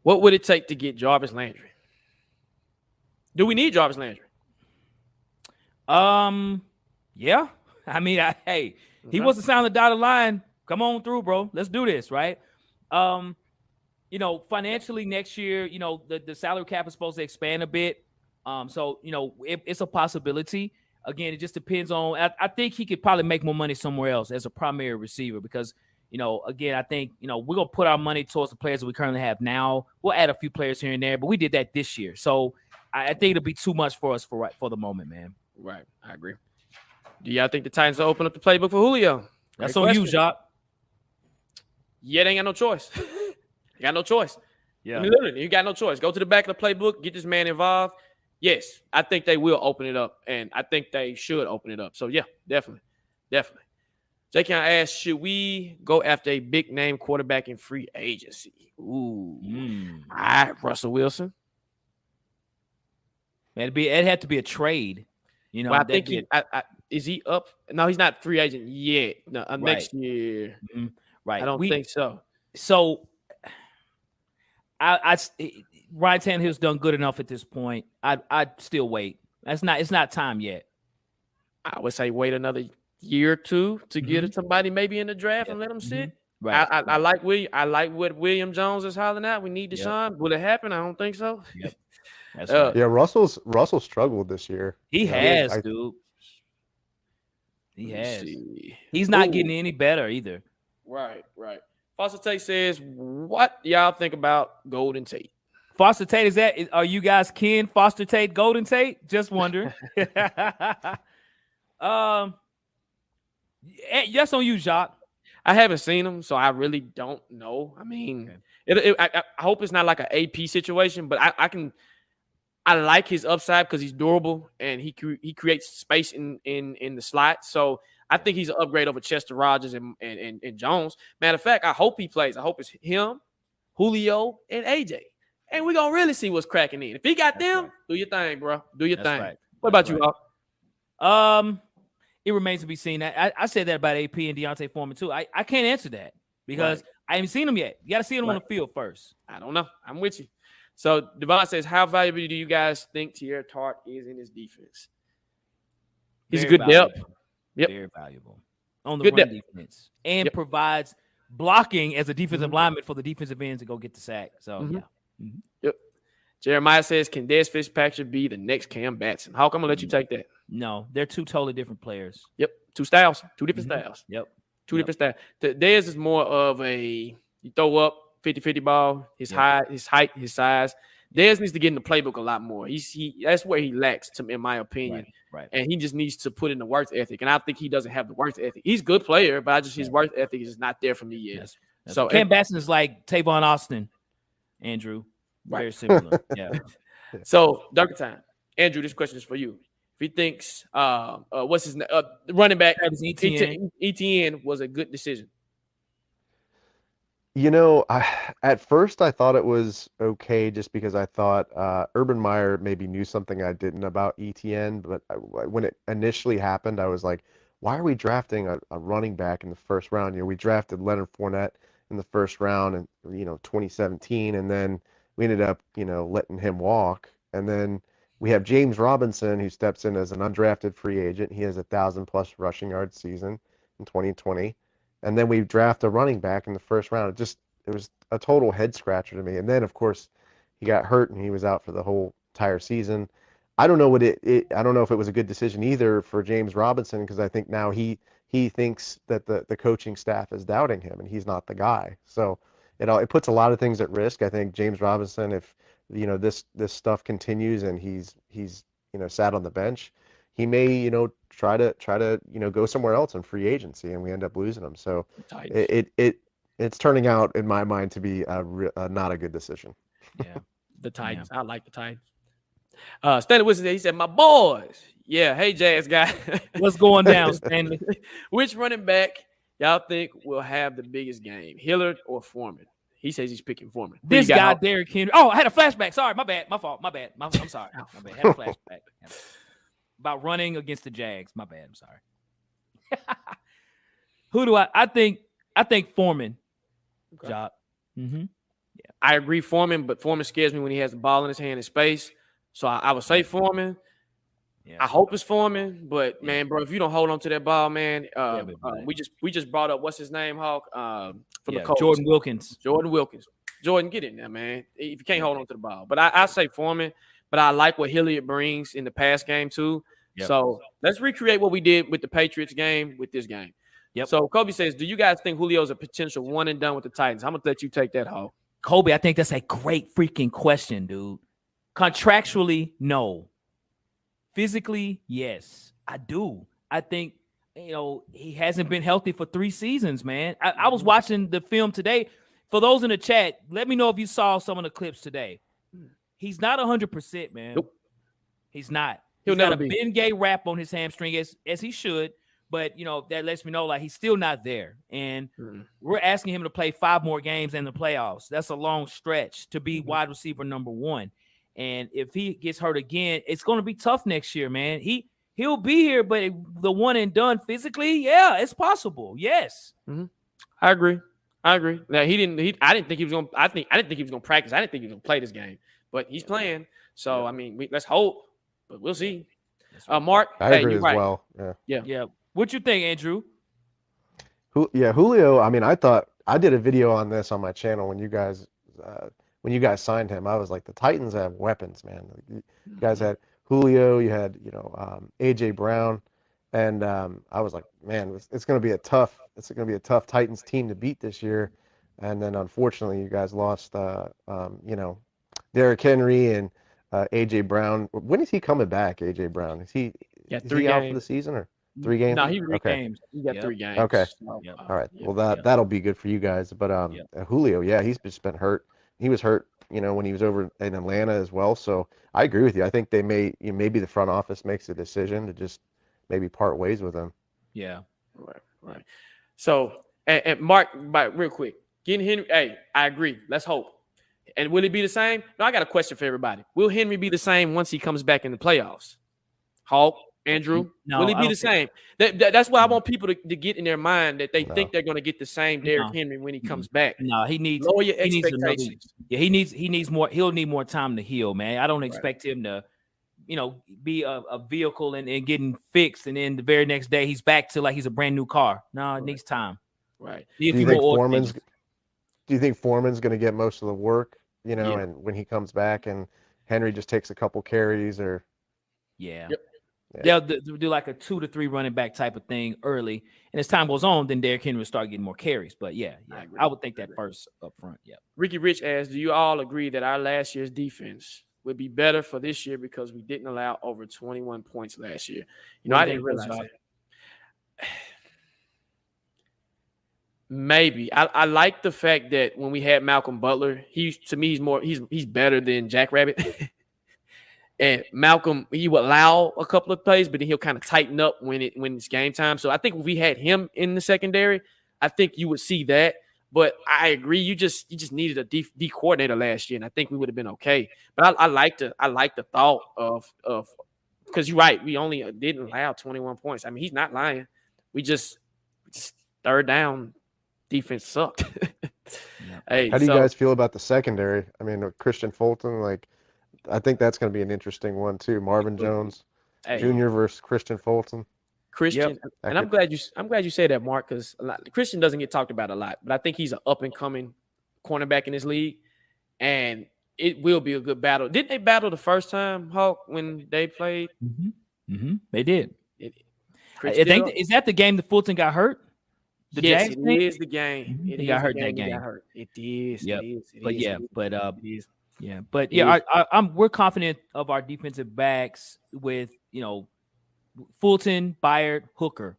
What would it take to get Jarvis Landry? Do we need Jarvis Landry?
Yeah. I mean, he wants to sign the dotted line. Come on through, bro. Let's do this, right? Financially next year, the salary cap is supposed to expand a bit. So it's a possibility. Again, it just depends on. I think he could probably make more money somewhere else as a primary receiver, because again, I think we're gonna put our money towards the players that we currently have now. We'll add a few players here and there, but we did that this year, so I think it'll be too much for us for the moment, man.
Right, I agree. Do y'all think the Titans will open up the playbook for Julio?
That's on you, Jacques.
Yeah, they ain't got no choice. You got no choice.
Yeah,
literally, you got no choice. Go to the back of the playbook, get this man involved. Yes, I think they will open it up, and I think they should open it up. So, yeah, definitely. Jay, can I ask, should we go after a big-name quarterback in free agency? Ooh. All right, Russell Wilson.
It'd have to be a trade. You know,
Well, I think is he up? No, he's not free agent yet. No,
Right.
next year.
Right.
I don't think so.
So Ryan Tannehill's done good enough at this point. I'd still wait. It's not time yet.
I would say wait another year or two to get somebody maybe in the draft and let them sit.
Right.
I like what William Jones is hollering out. We need Deshaun. Will it happen? I don't think so.
Yep. That's right.
Yeah, Russell struggled this year.
He has, dude. He has. He's not getting any better either.
Right. Foster Tate says, what y'all think about Golden Tate?
Foster Tate, are you guys kin? Foster Tate, Golden Tate? Just wondering. Yes on you, Jacques.
I haven't seen him, so I really don't know. I mean, I hope it's not like an AP situation, but I like his upside because he's durable and he creates space in the slot. So I think he's an upgrade over Chester Rogers and Jones. Matter of fact, I hope he plays. I hope it's him, Julio, and AJ. And we're going to really see what's cracking in. If he got them, do your thing, bro. Do your thing.
Right.
What about you, Hawk?
It remains to be seen. I said that about AP and Deontay Foreman too. I can't answer that because I haven't seen them yet. You got to see them on the field first.
I don't know. I'm with you. So Devon says, how valuable do you guys think Tierra Tart is in his defense? He's
Very
a good depth.
Yep. Very valuable on the run defense and provides blocking as a defensive lineman for the defensive ends to go get the sack. So,
Yep. Jeremiah says, can Des Fitzpatrick be the next Cam Batson? Hawk, I'm going to let you take that.
No, they're two totally different players.
Yep. Two styles. Two different styles.
Yep.
Two different styles. Dez is more of you throw up 50-50 ball, his height, his size. Dez needs to get in the playbook a lot more. That's where he lacks, in my opinion.
Right.
And he just needs to put in the work ethic. And I think he doesn't have the work ethic. He's a good player, but his work ethic is just not there for me yet. So
Cam Batson is like Tavon Austin, Andrew. Very similar. Yeah.
So, Dunker time. Andrew, this question is for you. If he thinks what's his name? Running back ETN was a good decision.
You know, at first I thought it was okay just because I thought Urban Meyer maybe knew something I didn't about ETN, but when it initially happened, I was like, why are we drafting a running back in the first round? You know, we drafted Leonard Fournette in the first round in 2017, and then we ended up letting him walk, and then we have James Robinson who steps in as an undrafted free agent. He has 1,000+ rushing yard season in 2020. And then we draft a running back in the first round. It was a total head scratcher to me. And then, of course, he got hurt and he was out for the whole entire season. I don't know I don't know if it was a good decision either for James Robinson, because I think now he thinks that the coaching staff is doubting him and he's not the guy. So it puts a lot of things at risk. I think James Robinson, if this stuff continues and he's sat on the bench, he may try to go somewhere else in free agency, and we end up losing him. So it's turning out in my mind to be not a good decision.
Yeah, the Titans. Yeah. I like the Titans. Stanley Wilson, he said, "My boys, yeah, hey Jazz guy,
what's going down, Stanley?
Which running back y'all think will have the biggest game, Hillard or Foreman?" He says he's picking Foreman.
This guy, Derrick Henry. Oh, I had a flashback. Sorry, my bad. My fault. My bad. I'm sorry. My bad. I had a flashback about running against the Jags. My bad. I'm sorry. Who do I think Foreman.
Okay.
Job. Yeah.
I agree, Foreman, but Foreman scares me when he has the ball in his hand in space. So I would say Foreman. Yeah. I hope it's Foreman, but man, bro, if you don't hold on to that ball, man, we just brought up what's his name, Hawk, from the Colts.
Jordan Wilkins.
Jordan, get in there, man. If you can't hold on to the ball, but I say Foreman, but I like what Hilliard brings in the pass game too. Yep. So let's recreate what we did with the Patriots game with this game. Yep. So Kobe says, do you guys think Julio's a potential one and done with the Titans? I'm gonna let you take that, Hawk.
Kobe, I think that's a great freaking question, dude. Contractually, no. Physically, yes, I do. I think, he hasn't been healthy for 3 seasons, man. I was watching the film today. For those in the chat, let me know if you saw some of the clips today. He's not 100%, man. Nope. He's not. He's got a Ben Gay wrap on his hamstring as he should, but, that lets me know, like, he's still not there. And we're asking him to play 5 more games in the playoffs. That's a long stretch to be wide receiver number 1. And if he gets hurt again, it's going to be tough next year, man. He'll be here, but the one and done physically, yeah, it's possible. Yes.
Mm-hmm. I agree. Now I didn't think he was going. I didn't think he was going to practice. I didn't think he was going to play this game, but he's playing. So I mean, let's hope, but we'll see. Mark,
I agree
you're
as
right.
well.
Yeah. What you think, Andrew?
Julio. I mean, I thought I did a video on this on my channel when you guys signed him. I was like, the Titans have weapons, man. You guys had Julio, you had AJ Brown, and I was like, man, it's going to be a tough Titans team to beat this year. And then unfortunately, you guys lost Derrick Henry and AJ Brown. When is he coming back? AJ Brown, is he out for the season or 3 games?
No, he
games.
He got 3 games.
Okay.
So,
All right. Well, that'll be good for you guys. But Julio, he's just been hurt. He was hurt, when he was over in Atlanta as well. So I agree with you. I think they maybe the front office makes a decision to just maybe part ways with him.
Yeah.
Right. So, and Mark, real quick, getting Henry. Hey, I agree. Let's hope. And will it be the same? No, I got a question for everybody. Will Henry be the same once he comes back in the playoffs? Hawk, Andrew,
no,
will he be the same? That's why I want people to get in their mind that they think they're going to get the same Derrick Henry when he comes back.
No, he needs
lower your
he
expectations.
He needs more. He'll need more time to heal, man. I don't expect him to, be a vehicle and getting fixed, and then the very next day he's back to like he's a brand new car. No, it needs time.
Right.
Do you think Foreman's going to get most of the work? And when he comes back, and Henry just takes a couple carries, or
they'll do like a 2 to 3 running back type of thing early, and as time goes on, then Derrick Henry will start getting more carries. But I would think that first up front. Yeah.
Ricky Rich asks, do you all agree that our last year's defense would be better for this year because we didn't allow over 21 points last year? I didn't realize that. Maybe. I like the fact that when we had Malcolm Butler, he's better than Jackrabbit. And Malcolm, he would allow a couple of plays, but then he'll kind of tighten up when it's game time. So I think if we had him in the secondary, I think you would see that. But I agree, you just needed a D coordinator last year, and I think we would have been okay. But I like the thought of because you're right, we only didn't allow 21 points. I mean, he's not lying. We just third down defense sucked.
Hey, how do you guys feel about the secondary? I mean, Christian Fulton, I think that's going to be an interesting one too. Marvin Jones Jr. versus Christian Fulton.
Christian, and I'm glad you say that, Mark, because Christian doesn't get talked about a lot, but I think he's an up and coming cornerback in this league, and it will be a good battle. Didn't they battle the first time, Hawk, when they played?
They did. Is that the game that Fulton got hurt?
Yes, it is the game.
He got hurt that game.
It is.
Yep.
But
we're confident of our defensive backs with Fulton, Byard, Hooker.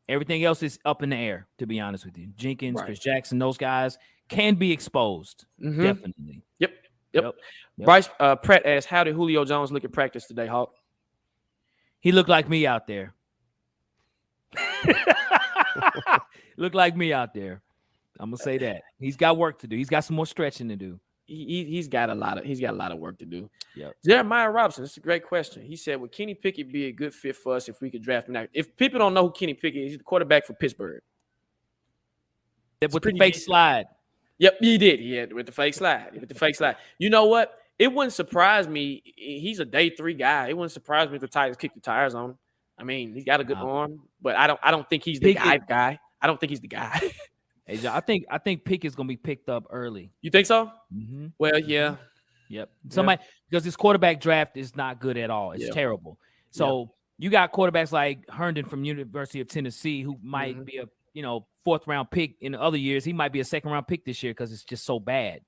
Everything else is up in the air, to be honest with you. Jenkins, Chris Jackson, those guys can be exposed. Definitely.
Yep. Bryce Pratt asked, how did Julio Jones look at practice today, Hawk?
He looked like me out there. Looked like me out there. I'm gonna say that. He's got work to do. He's got some more stretching to do.
He's got a lot of work to do.
Yeah.
Jeremiah Robinson, that's a great question. He said, would Kenny Pickett be a good fit for us if we could draft him now? If people don't know who Kenny Pickett is, he's the quarterback for Pittsburgh.
With the fake slide.
Yep, he did. He had with the fake slide. You know what? It wouldn't surprise me. He's a day 3 guy. It wouldn't surprise me if the Titans kick the tires on him. I mean, he's got a good arm, but I don't think he's the guy. I don't think he's the guy.
Hey, I think Pickett's gonna be picked up early.
You think so?
Mm-hmm.
Well, yeah.
Yep. Because this quarterback draft is not good at all. It's terrible. So you got quarterbacks like Herndon from University of Tennessee, who might be a 4th round pick in other years. He might be a 2nd round pick this year because it's just so bad.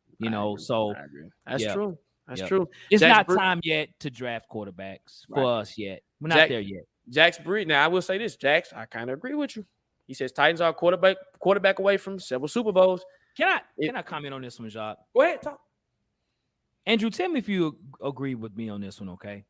So
I agree. That's true. That's true.
It's not time yet to draft quarterbacks for us yet. We're not there yet.
Jax Breed. Now I will say this, Jax. I kind of agree with you. He says Titans are quarterback away from several Super Bowls.
Can I comment on this one, Jacques?
Go ahead, talk.
Andrew, tell me if you agree with me on this one, okay?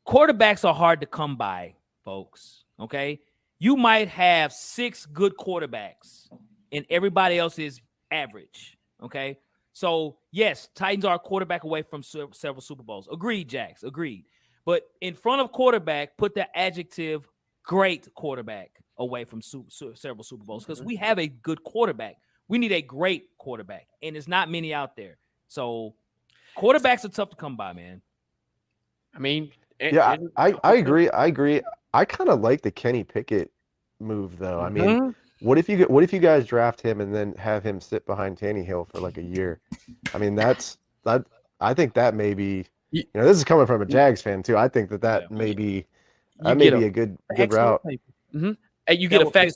Quarterbacks are hard to come by, folks, okay? You might have 6 good quarterbacks and everybody else is average, okay? So yes, Titans are a quarterback away from several Super Bowls. Agreed, Jax. Agreed. But in front of quarterback, put the adjective great quarterback away from several Super Bowls because we have a good quarterback. We need a great quarterback, and there's not many out there. So quarterbacks are tough to come by, man.
I mean,
I agree. I kind of like the Kenny Pickett move, though. I mean, what if you guys draft him and then have him sit behind Tannehill for like a year? I mean, I think that may be, this is coming from a Jags fan too. I think that may be a good route.
And you get a fact.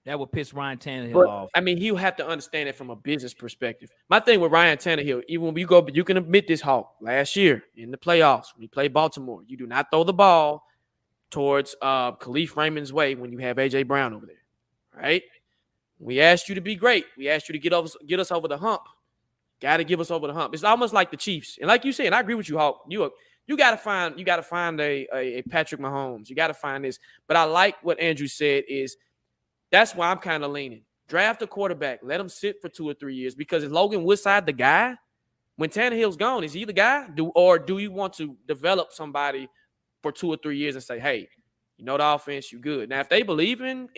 That would piss Ryan Tannehill off.
I mean, he'll have to understand it from a business perspective. My thing with Ryan Tannehill, even when you can admit this, Hawk, last year in the playoffs, when you play Baltimore, you do not throw the ball towards Khalif Raymond's way when you have A.J. Brown over there, right? We asked you to be great. We asked you to get us over the hump. Got to give us over the hump. It's almost like the Chiefs. And like you said, and I agree with you, Hawk, you got to find a Patrick Mahomes. You got to find this. But I like what Andrew said is, that's why I'm kind of leaning. Draft a quarterback. Let him sit for 2 or 3 years because is Logan Woodside the guy? When Tannehill's gone, is he the guy? Or do you want to develop somebody for 2 or 3 years and say, hey, you know the offense, you good. Now, if they believe in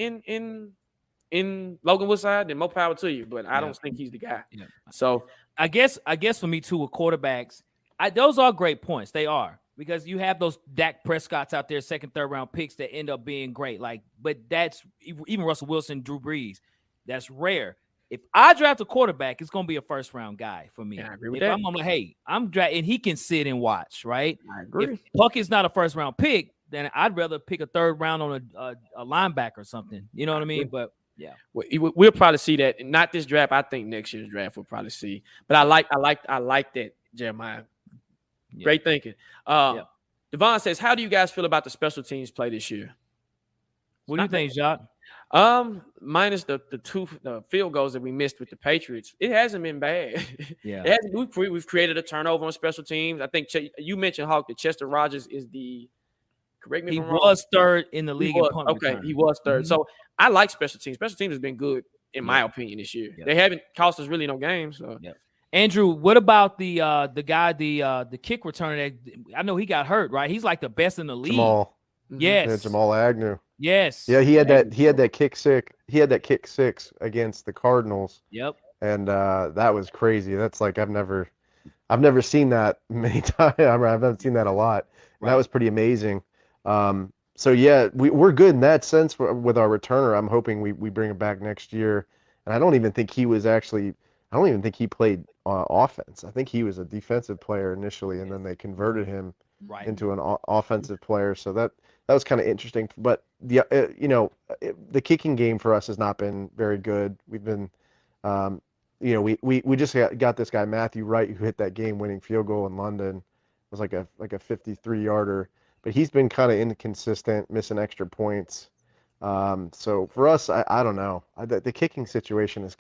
Logan Woodside, then more power to you. But I don't think he's the guy. Yeah. So
I guess for me too, with quarterbacks, those are great points. They are. Because you have those Dak Prescotts out there, second, third round picks that end up being great. But that's even Russell Wilson, Drew Brees. That's rare. If I draft a quarterback, it's going to be a first round guy for me.
Yeah, I agree with that.
I'm like, hey, I'm drafting, and he can sit and watch, right?
I agree.
If Puckett's not a first round pick, then I'd rather pick a third round on a linebacker or something. You know what I mean? But yeah,
we'll probably see that. Not this draft. I think next year's draft we'll probably see. But I like that, Jeremiah. Yeah. Great thinking. Devon says, how do you guys feel about the special teams play this year?
What do you think, Jacques?
Minus the field goals that we missed with the Patriots, it hasn't been bad.
Yeah,
we've created a turnover on special teams. I think you mentioned, Hawk, that Chester Rogers is the correct me if I'm wrong.
He was third in the league in punt return.
He was third. So I like special teams. Special teams has been good in my opinion this year. They haven't cost us really no games. So.
Yeah. Andrew, what about the guy, the kick returner? I know he got hurt, right? He's like the best in the league.
Jamal.
Yes.
Yeah, Jamal Agnew.
Yes.
Yeah, he had that kick six. He had that kick six against the Cardinals.
Yep.
And that was crazy. That's like I've never seen that many times. I've never seen that a lot. And that was pretty amazing. So yeah, we're good in that sense with our returner. I'm hoping we bring him back next year. And I don't even think he played offense. I think he was a defensive player initially, and then they converted him into an offensive player. So that was kind of interesting. But the kicking game for us has not been very good. We've been, we just got this guy Matthew Wright who hit that game-winning field goal in London. It was like a 53-yarder, but he's been kind of inconsistent, missing extra points. So for us, I don't know. The kicking situation is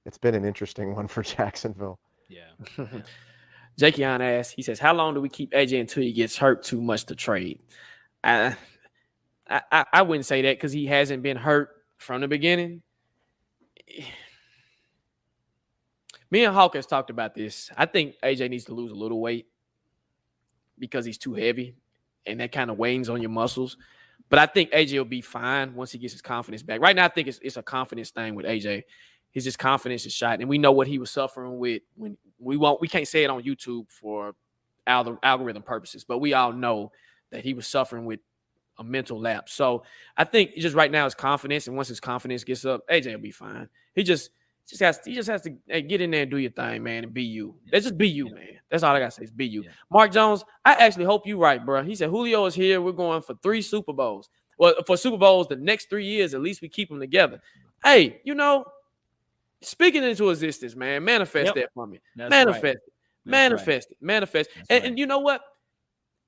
it's been an interesting one for Jacksonville.
Yeah.
Jakeon asks, he says, how long do we keep AJ until he gets hurt too much to trade? I wouldn't say that because he hasn't been hurt from the beginning. Me and Hawk has talked about this. I think AJ needs to lose a little weight because he's too heavy, and that kind of wanes on your muscles. But I think AJ will be fine once he gets his confidence back. Right now, I think it's a confidence thing with AJ. His just confidence is shot, and we know what he was suffering with. When we can't say it on YouTube for algorithm purposes, but we all know that he was suffering with a mental lapse. So I think just right now his confidence, and once his confidence gets up, AJ will be fine. He just has to get in there and do your thing, man, and be you. Let's just be you, man. That's all I gotta say is be you. Mark Jones, I actually hope you're right, bro. He said Julio is here. We're going for 3 Super Bowls. Well, for Super Bowls the next 3 years, at least we keep them together. Hey, speaking into existence, man. Manifest that for me. Manifest it. And you know what?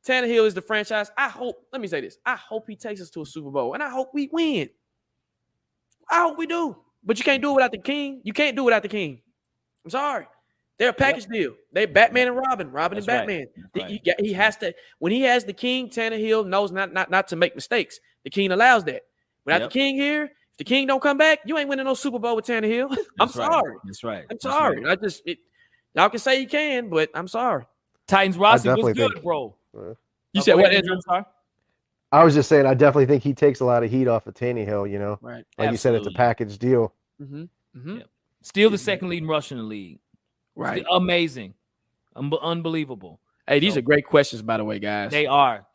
Tannehill is the franchise. Let me say this. I hope he takes us to a Super Bowl, and I hope we win. I hope we do. But you can't do it without the king. You can't do it without the king. I'm sorry. They're a package deal. They're Batman and Robin and Batman. Right. He has to, when he has the king, Tannehill knows not to make mistakes. The king allows that. Without the king here, if the king don't come back, you ain't winning no Super Bowl with Tannehill. I'm sorry.
That's right.
I'm sorry. Y'all can say he can, but I'm sorry.
Titans roster was
definitely
good,
think-
bro.
You said
go
what,
ahead,
Andrew?
I'm sorry.
I was just saying, I definitely think he takes a lot of heat off of Tannehill. You know,
Right.
like you said, it's a
Absolutely.
package deal.
Mm-hmm. Mm-hmm.
Yep. Still the second leading rusher in the league.
Right.
Still amazing. Unbelievable.
Hey, these are great questions, by the way, guys.
They are.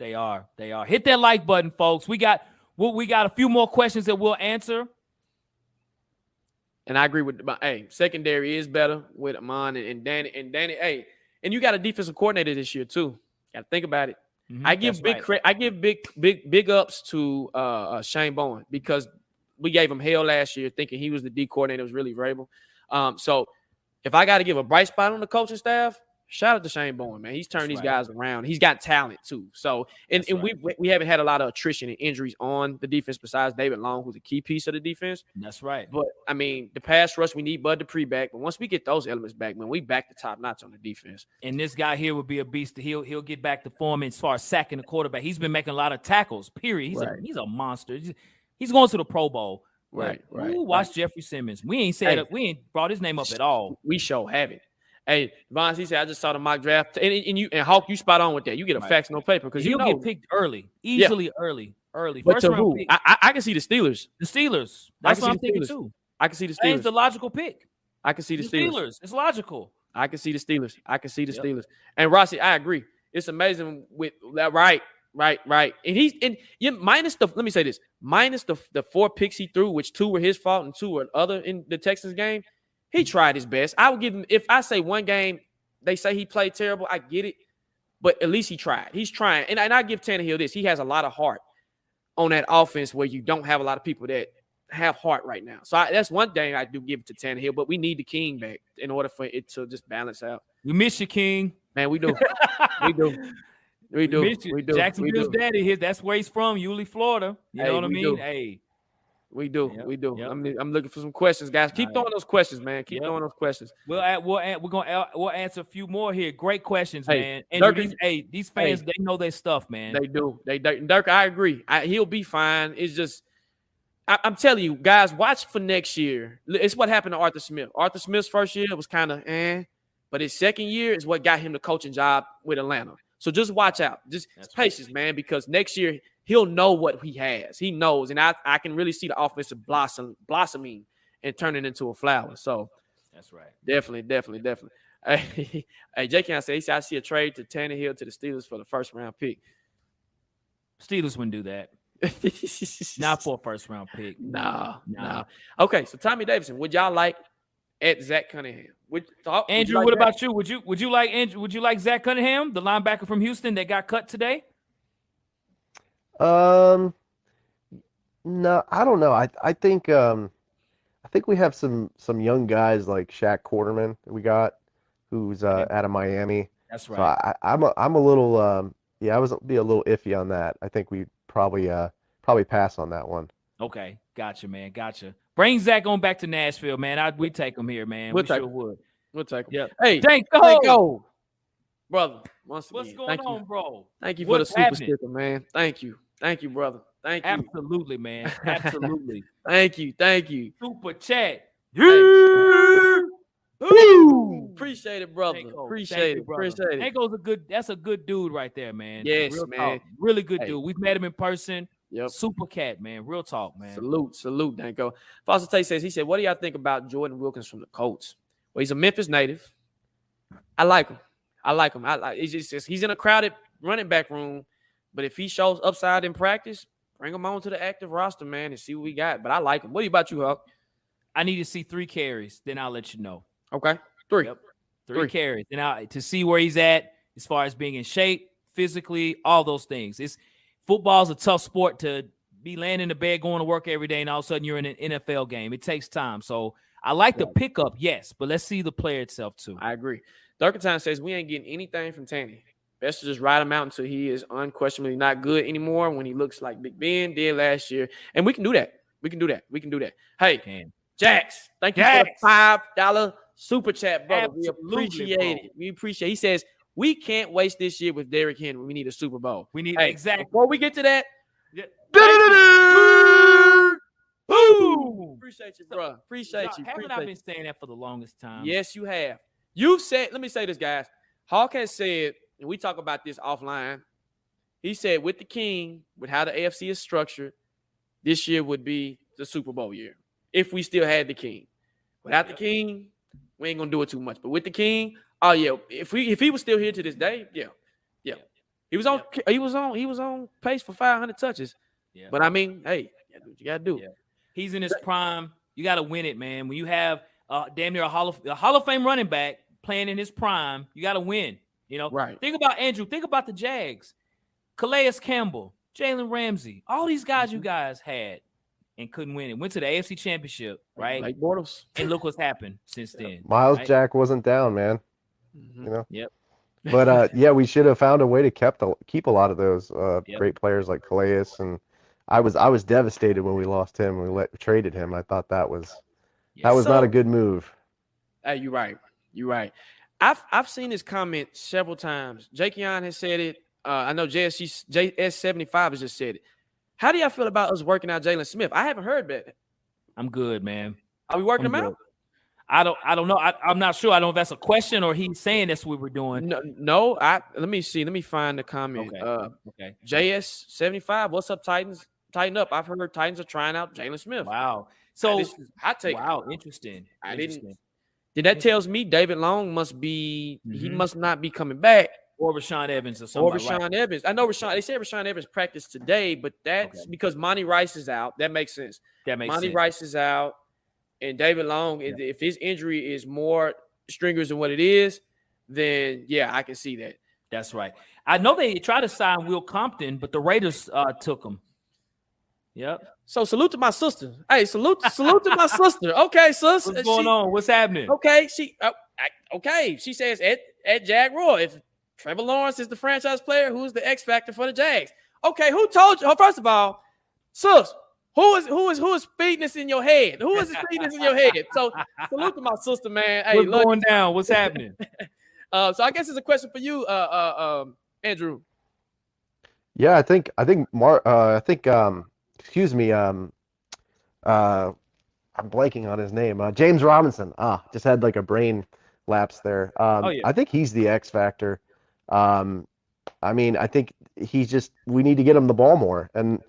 Hit that like button, folks. We got a few more questions that we'll answer.
And I agree with secondary is better with Amon and Danny. Hey, and you got a defensive coordinator this year too. Got to think about it.
Mm-hmm.
I give big ups to Shane Bowen because we gave him hell last year thinking he was the D coordinator. It was really Vrabel. So if I got to give a bright spot on the coaching staff, shout out to Shane Bowen, man. He's turned these guys around. He's got talent too. So and we haven't had a lot of attrition and injuries on the defense besides David Long, who's a key piece of the defense.
That's right.
But I mean, the pass rush, we need Bud Dupree back. But once we get those elements back, man, we back to top notch on the defense.
And this guy here would be a beast. He'll get back to form as far as sacking the quarterback. He's been making a lot of tackles. Period. He's a monster. He's going to the Pro Bowl.
Right.
Watch Jeffrey Simmons. We ain't brought his name up at all.
We have it. Hey, Vaughn, he said, I just saw the mock draft. And Hawk, you spot on with that. You get a fax, no paper. Because
he'll get picked early. Easily early.
But
First
to
round
who?
pick.
I can see the Steelers.
The Steelers. That's what I'm thinking too.
I can see the
That's
Steelers.
the logical pick.
I can see the Steelers.
It's logical.
I can see the Steelers. Steelers. And Rossi, I agree. It's amazing with that. Right. And minus the, let me say this, minus the 4 picks he threw, which 2 were his fault and 2 were other in the Texans game. He tried his best. I would give him, if I say one game, they say he played terrible. I get it. But at least he tried. He's trying. And I give Tannehill this. He has a lot of heart on that offense where you don't have a lot of people that have heart right now. So that's one thing I do give to Tannehill. But we need the King back in order for it to just balance out.
We miss you, King.
Man, we do. We do.
Jacksonville's daddy here. That's where he's from, Yulee, Florida. You know what I mean? Hey.
We do.
Yep.
We do.
Yep.
I'm looking for some questions, guys. Keep throwing those questions, man. Keep throwing those questions.
We'll answer a few more here. Great questions, man. And
Dirk,
these fans, they know their stuff, man.
They do. Dirk, I agree. He'll be fine. It's just I'm telling you, guys, watch for next year. It's what happened to Arthur Smith. Arthur Smith's first year was kind of but his second year is what got him the coaching job with Atlanta. So just watch out. Just patience, man, because next year he'll know what he has. He knows, and I can really see the offensive blossoming and turning into a flower. So
that's right.
Definitely. Hey, Jay Can say, he said, I see a trade to Tannehill to the Steelers for the first round pick.
Steelers wouldn't do that. Not for a first round pick.
No. Okay, so Tommy Davidson, would y'all like at Zach Cunningham?
Andrew, what about you? Would you like Zach Cunningham, the linebacker from Houston that got cut today?
No, I don't know. I think we have some young guys like Shaq Quarterman that we got, who's out of Miami.
That's right.
So I'm a little I was be a little iffy on that. I think we probably pass on that one.
Okay, gotcha, man, gotcha. Bring Zach on back to Nashville, man. We take him here, man.
We'll take him.
Yep.
Hey,
thank you,
brother.
What's going on, bro?
Thank you for the super sticker, man. Thank you, brother. Thank you.
Absolutely, man. Absolutely.
Thank you.
Super chat.
Appreciate it, brother. Appreciate it.
Tanko's that's a good dude right there, man.
Yes,
real
man.
Talk. Really good dude. We've met him in person.
Yep.
Super cat, man. Real talk, man.
Salute, Danko. Foster Tate says, he said, what do y'all think about Jordan Wilkins from the Colts? Well, he's a Memphis native. I like him. It's just he's in a crowded running back room, but if he shows upside in practice, bring him on to the active roster, man, and see what we got. But I like him. What about you, Huck?
I need to see 3 carries, then I'll let you know.
Okay. 3.
Yep. 3 carries. Then to see where he's at as far as being in shape, physically, all those things. Football's a tough sport to be laying in the bed, going to work every day, and all of a sudden you're in an NFL game. It takes time. So I like the pickup, yes, but let's see the player itself too.
I agree. Durkentine says we ain't getting anything from Tanny. Best to just ride him out until he is unquestionably not good anymore when he looks like Big Ben did last year. And we can do that. We can do that. Hey, Jax, thank you for the $5 super chat, brother.
Absolutely,
we appreciate it. He says, we can't waste this year with Derrick Henry. We need a Super Bowl.
Exactly.
Before we get to that,
boom.
Appreciate you, bro. Appreciate you.
Haven't I been saying that for the longest time?
Yes, you have. You've said, let me say this, guys. Hawk has said, and we talk about this offline. He said, with the King, with how the AFC is structured, this year would be the Super Bowl year if we still had the King. Without the King, we ain't gonna do it too much. But with the King, oh yeah, if he was still here to this day, yeah. He was on pace for 500 touches. Yeah. But I mean, hey, you gotta do.
Yeah. He's in his prime. You gotta win it, man. When you have damn near a Hall of Fame running back playing in his prime, you gotta win. You know,
right?
Think about Andrew. Think about the Jags, Calais Campbell, Jalen Ramsey, all these guys you guys had and couldn't win it. Went to the AFC Championship, right?
Like Bortles.
And look what's happened since then.
Miles
right?
Jack wasn't down, man. You know.
Yep.
But yeah, we should have found a way to keep a lot of those great players like Calais, and I was devastated when we lost him. We traded him. I thought that was not a good move.
Hey, you're right. I've seen this comment several times. Jakeon has said it. I know JS75 has just said it. How do y'all feel about us working out Jalen Smith? I haven't heard that.
I'm good, man.
Are we working him out?
I don't know. I'm not sure. I don't know if that's a question or he's saying that's what we're doing.
No. Let me see. Let me find the comment.
Okay.
JS75. What's up, Titans? Tighten up. I've heard Titans are trying out Jalen Smith.
Wow. So
hot take.
Wow. Interesting.
Then that tells me David Long must be. He must not be coming back.
Or Rashaan Evans or something.
Or Rashaan Evans. I know They said Rashaan Evans practiced today, but that's because Monty Rice is out. That makes sense. Monty Rice is out. And David Long, if his injury is more stringers than what it is, then yeah, I can see that.
That's right. I know they tried to sign Will Compton, but the Raiders took him. Yep.
So salute to my sister. Hey, salute to my sister. Okay, sis.
What's going on? What's happening?
Okay, she says at Jaguars, if Trevor Lawrence is the franchise player, who's the X factor for the Jags? Okay, who told you? First of all, sis. Who is feeding this in your head? Who is feeding this in your head? So salute to my sister, man. Hey,
what's going down? What's happening?
So I guess it's a question for you, Andrew.
Yeah, I think excuse me, I'm blanking on his name. James Robinson. Just had like a brain lapse there. I think he's the X factor. I mean, I think we need to get him the ball more, and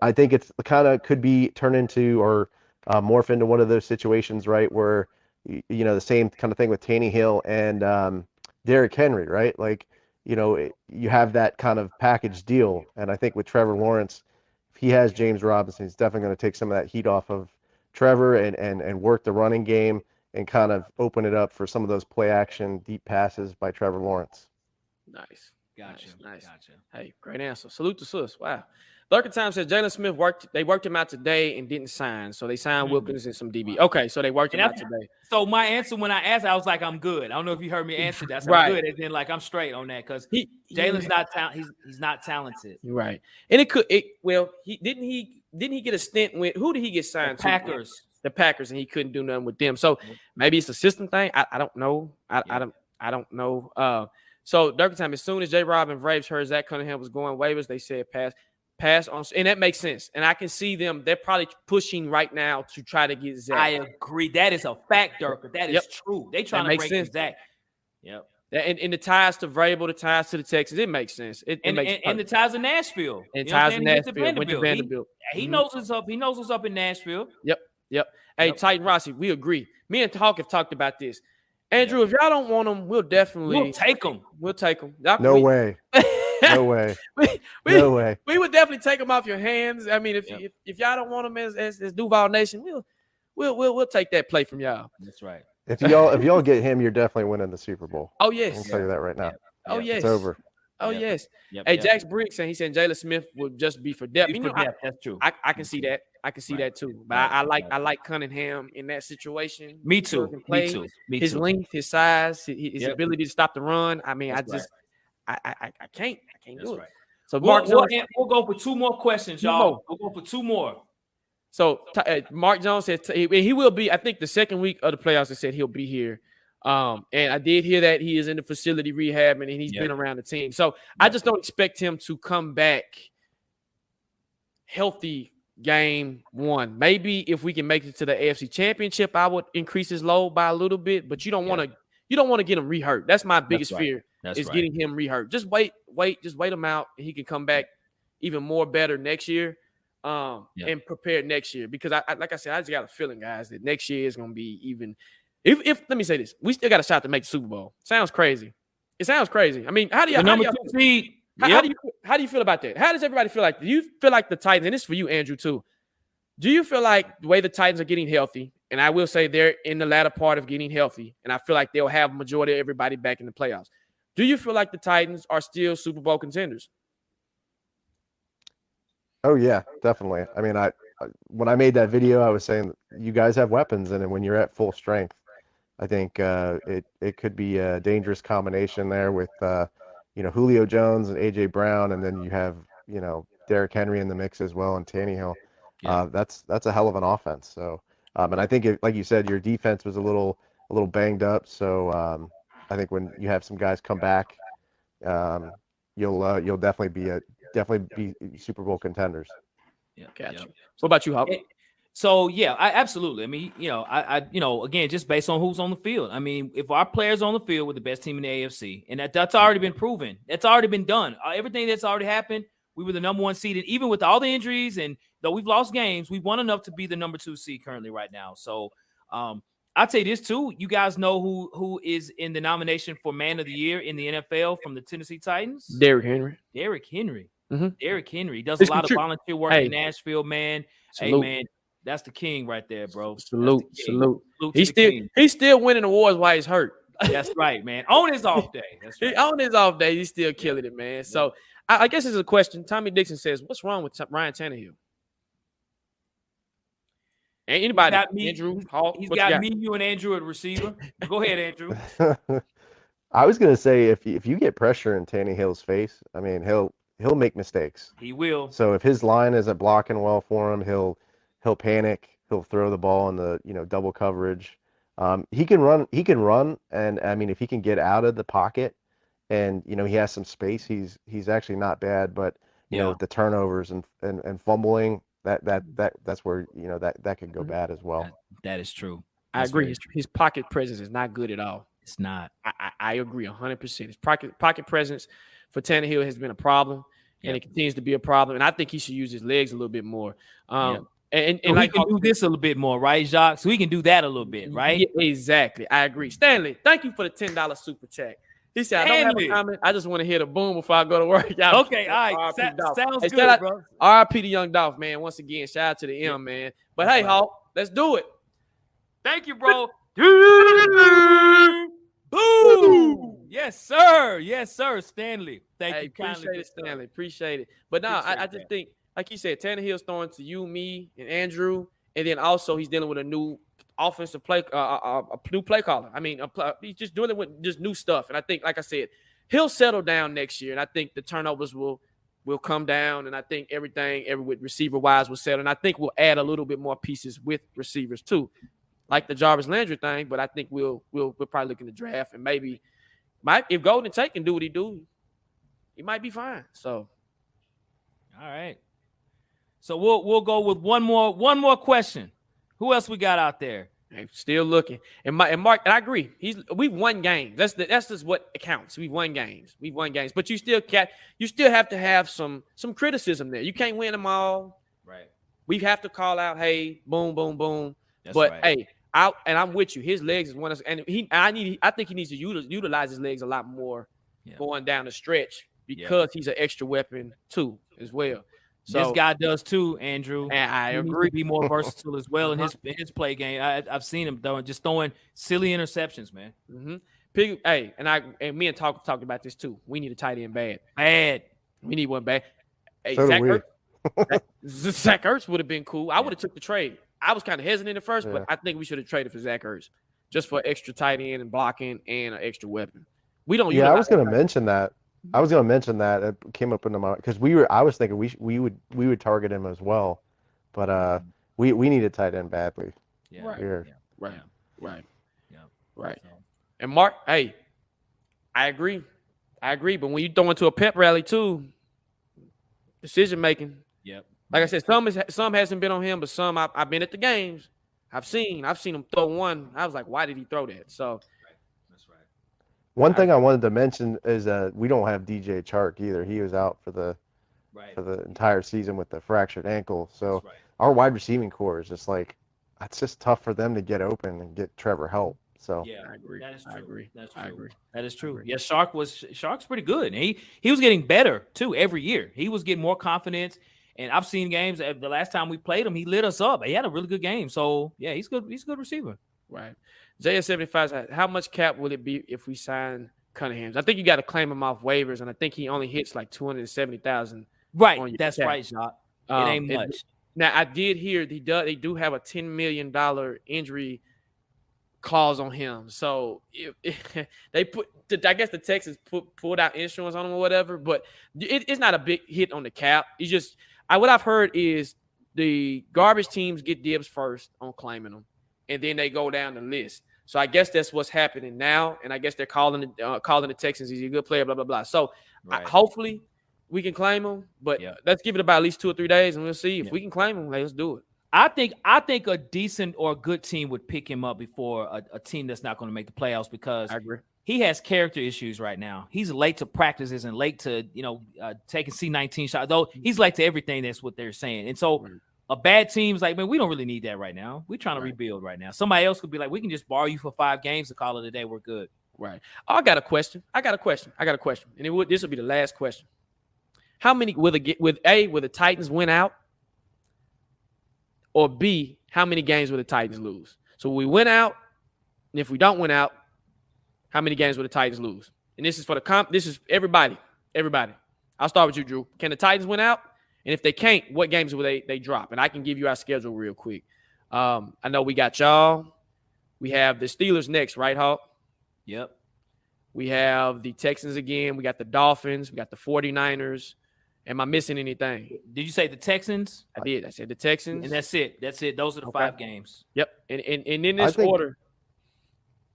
I think it's kind of could be turned into or morph into one of those situations, right, where the same kind of thing with Tannehill and Derrick Henry, right? Like, you have that kind of package deal, and I think with Trevor Lawrence, if he has James Robinson, he's definitely going to take some of that heat off of Trevor and work the running game and kind of open it up for some of those play action deep passes by Trevor Lawrence.
Nice.
Gotcha.
Hey, great answer. Salute to sis. Wow. Lurker Time says Jalen Smith worked him out today and didn't sign. So they signed Wilkins and some DB. Okay, so they worked him out today.
So my answer when I asked, I was like, I'm good. I don't know if you heard me answer that. So
right.
I'm good. And then I'm straight on that because Jalen's he's not talented.
Right. And he didn't get a stint with who did he get signed to? The Packers, and he couldn't do nothing with them. So maybe it's a system thing. I don't know. I don't know. So Lurker Time, as soon as J. Rob and Braves heard Zach Cunningham was going waivers, they said pass on, and that makes sense. And I can see them; they're probably pushing right now to try to get Zach.
I agree. That is a fact, Durker. That is true. They trying to break Zach. Yep.
And the ties to Vrabel, the ties to the Texans, it makes sense.
And the ties to Nashville.
And ties to Nashville. Went to Vanderbilt.
He knows what's up. He knows what's up in Nashville.
Yep. Hey, Titan Rossi, we agree. Me and Hawk have talked about this. Andrew, if y'all don't want them, we'll
take them.
We'll take them.
No way. No way. No way.
We would definitely take them off your hands. I mean, if y'all don't want them as Duval Nation, we'll take that play from y'all.
That's right.
If y'all get him, you're definitely winning the Super Bowl.
Oh yes.
I'll tell you that right now.
Oh yes.
It's over.
Oh yes. Hey, Jax Briggs saying he said Jalen Smith would just be for depth.
That's true.
I can see that. I can see that too. But I like Cunningham in that situation.
Me too.
His length, his size, his ability to stop the run. I mean, I can't do it. So
Mark, we'll go for two more questions, y'all. We'll go for two more.
So Mark Jones said he will be. I think the second week of the playoffs, they said he'll be here. And I did hear that he is in the facility rehabbing and he's been around the team. So I just don't expect him to come back healthy game one. Maybe if we can make it to the AFC Championship, I would increase his load by a little bit. But you don't want You don't want to get him re-hurt. That's my biggest fear is getting him re-hurt. Just wait him out, and he can come back even more better next year. And prepare next year, because I like I said, I just got a feeling, guys, that next year is going to be even. If let me say this, we still got a shot to make the Super Bowl. Sounds crazy. It sounds crazy. I mean, how do you feel about that? How does everybody feel like? Do you feel like the Titans, and this is for you, Andrew, too? Do you feel like the way the Titans are getting healthy, and I will say they're in the latter part of getting healthy, and I feel like they'll have a majority of everybody back in the playoffs. Do you feel like the Titans are still Super Bowl contenders?
Oh yeah, definitely. I mean, when I made that video, I was saying you guys have weapons, and when you're at full strength, I think it could be a dangerous combination there with Julio Jones and AJ Brown, and then you have Derrick Henry in the mix as well, and Tannehill. Yeah. That's a hell of an offense. So, and I think like you said, your defense was a little banged up. So I think when you have some guys come back, you'll definitely be Super Bowl contenders.
Yeah, gotcha. What about you, Hawk?
So yeah, I absolutely. I mean, I again, just based on who's on the field. I mean, if our players on the field with the best team in the AFC, and that's already been proven, that's already been done. Everything that's already happened, we were the number 1 seed, and even with all the injuries, and though we've lost games, we won enough to be the number 2 seed currently right now. So, I'd say this too. You guys know who is in the nomination for Man of the Year in the NFL from the Tennessee Titans?
Derrick Henry.
Mm-hmm. Derrick Henry does a lot of volunteer work in Nashville, man.
Salute.
Hey, man, that's the king right there, bro.
Salute. He's still winning awards while he's hurt.
That's right, man. On his off day. That's right.
On his off day, he's still killing it, man. So I guess it's a question. Tommy Dixon says, "What's wrong with Ryan Tannehill?" And anybody? Andrew, Hall.
He's got me, you, and Andrew at receiver. Go ahead, Andrew.
I was gonna say if you get pressure in Tannehill's face, I mean he'll make mistakes.
He will.
So if his line isn't blocking well for him, he'll panic. He'll throw the ball in the double coverage. He can run, and I mean if he can get out of the pocket, and he has some space, he's actually not bad. But with the turnovers and fumbling, that's where that could go bad as well.
That is true.
I agree. His pocket presence is not good at all.
It's not.
I agree 100%. His pocket presence for Tannehill has been a problem, and it continues to be a problem. And I think he should use his legs a little bit more. And
so he can do this a little bit more, right, Jacques? So he can do that a little bit, right?
Yeah, exactly. I agree. Stanley, thank you for the $10 super chat. He said, I don't have a comment. I just want to hit a boom before I go to work.
Okay, all right. Sounds good, bro.
RIP to Young Dolph, man. Once again, shout out to the M, man. But hey, Hawk, let's do it.
Thank you, bro. Boom! Yes, sir. Yes, sir. Stanley. Thank you kindly.
Appreciate it, Stanley. Appreciate it. But no, I just think, like you said, Tannehill's throwing to you, me, and Andrew, and then also he's dealing with a new offensive play, a new play caller. I mean, he's just doing it with just new stuff. And I think, like I said, he'll settle down next year. And I think the turnovers will come down. And I think everything with receiver-wise will settle. And I think we'll add a little bit more pieces with receivers too, like the Jarvis Landry thing. But I think we'll probably look in the draft, and maybe if Golden Tate can do what he do, he might be fine. So,
all right. So we'll go with one more question. Who else we got out there?
Still looking. And Mark, and I agree. We've won games. That's just what counts. We've won games. But you still have to have some criticism there. You can't win them all.
Right.
We have to call out, hey, boom, boom, boom.
That's
but
right.
Hey, I'm with you. His legs is one of, and I think he needs to utilize his legs a lot more going down the stretch, because he's an extra weapon too as well. So,
this guy does too, Andrew.
And I agree.
To be more versatile as well in his play game. I've seen him throwing silly interceptions, man.
Mm-hmm. Hey, and me and talked about this too. We need a tight end bad. We need one bad. Hey,
so
Zach Ertz would have been cool. I would have took the trade. I was kind of hesitant at first, but I think we should have traded for Zach Ertz just for extra tight end and blocking and an extra weapon. We don't.
Yeah, I was going to mention that. It came up in the mind because I was thinking we would target him as well, but we need a tight end badly.
Yeah.
Right. And Mark, hey, I agree. But when you throw into a pep rally too, decision making.
Yep.
Like I said, some hasn't been on him, but some I've been at the games. I've seen him throw one. I was like, why did he throw that? So.
That's right.
One thing I wanted to mention is we don't have DJ Chark either. He was out for the entire season with the fractured ankle. So our wide receiving core is just like, it's just tough for them to get open and get Trevor help. So
yeah, I agree. That is true.
I agree.
That's true.
I agree.
That is true. Yeah, Shark's pretty good. And he was getting better too every year. He was getting more confidence. And I've seen games. The last time we played him, he lit us up. He had a really good game. So yeah, he's good. He's a good receiver.
Right. JS75. How much cap will it be if we sign Cunningham's? I think you got to claim him off waivers, and I think he only hits like 270,000.
Right. That's cap. Right, Jacques. It ain't much.
Now I did hear they do have a $10 million injury clause on him. So if they I guess the Texans pulled out insurance on him or whatever, but it's not a big hit on the cap. It's just what I've heard is the garbage teams get dibs first on claiming them, and then they go down the list. So I guess that's what's happening now, and I guess they're calling the Texans. He's a good player, blah blah blah. So hopefully we can claim him, but let's give it about at least 2 or 3 days, and we'll see if we can claim him. Let's do it.
I think a decent or a good team would pick him up before a team that's not going to make the playoffs, because
I agree.
He has character issues right now. He's late to practices and late to taking C-19 shots. Though he's late to everything. That's what they're saying. And so a bad team's like, man, we don't really need that right now. We're trying to rebuild right now. Somebody else could be like, we can just borrow you for 5 games to call it a day. We're good.
Right. Oh, I got a question. And this will be the last question. How many will the Titans win out? Or B, how many games will the Titans lose? So we win out, and if we don't win out, how many games will the Titans lose? And this is for this is everybody. Everybody. I'll start with you, Drew. Can the Titans win out? And if they can't, what games will they drop? And I can give you our schedule real quick. I know we got y'all. We have the Steelers next, right, Hawk?
Yep.
We have the Texans again. We got the Dolphins. We got the 49ers. Am I missing anything?
Did you say the Texans?
I did. I said the Texans.
And that's it. Those are the 5 games.
Yep. And in this order,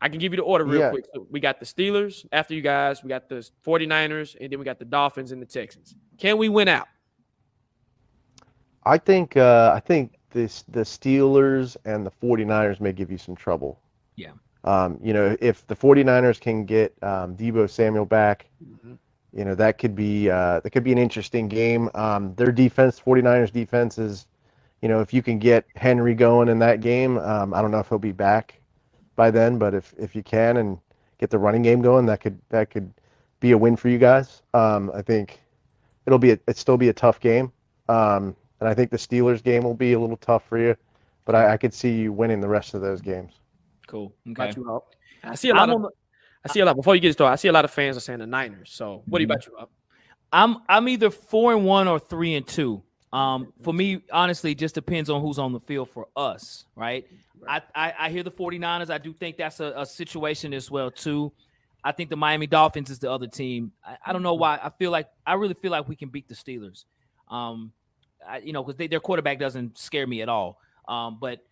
I can give you the order real quick. So we got the Steelers after you guys. We got the 49ers, and then we got the Dolphins and the Texans. Can we win out?
I think the Steelers and the 49ers may give you some trouble.
Yeah.
If the 49ers can get Deebo Samuel back, that could be an interesting game. Their defense, 49ers defense is, if you can get Henry going in that game, I don't know if he'll be back by then, but if you can and get the running game going, that could be a win for you guys. I think it'll still be a tough game. And I think the Steelers game will be a little tough for you, but I could see you winning the rest of those games.
Cool. Okay.
I see a lot. Before you get started, I see a lot of fans are saying the Niners. So what do you about you up?
I'm either 4-1 or 3-2. For me, honestly, it just depends on who's on the field for us, right? I hear the 49ers. I do think that's a situation as well too. I think the Miami Dolphins is the other team. I don't know why. I really feel like we can beat the Steelers. Because their quarterback doesn't scare me at all. But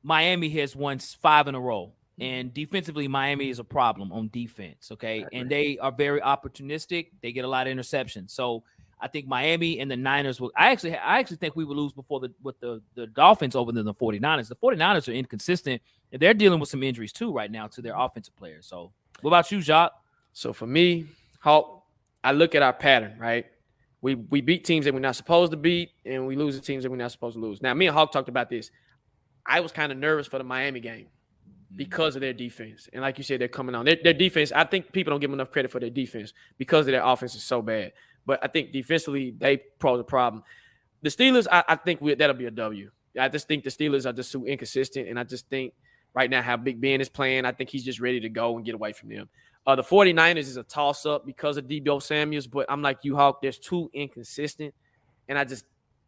Miami has won 5 in a row. And defensively, Miami is a problem on defense, okay? And they are very opportunistic. They get a lot of interceptions. So I think Miami and the Niners will – I actually think we will lose before the Dolphins over than the 49ers. The 49ers are inconsistent. And they're dealing with some injuries too right now to their offensive players. So what about you, Jacques?
So for me, Hawk, I look at our pattern, right? We beat teams that we're not supposed to beat, and we lose the teams that we're not supposed to lose. Now, me and Hawk talked about this. I was kind of nervous for the Miami game because of their defense. And like you said, they're coming on. Their defense, I think people don't give them enough credit for their defense because of their offense is so bad. But I think defensively, they pose a problem. The Steelers, I think that'll be a W. I just think the Steelers are just so inconsistent, and I just think right now how Big Ben is playing, I think he's just ready to go and get away from them. The 49ers is a toss-up because of Deebo Samuels, but I'm like you, Hawk, they're too inconsistent, and it's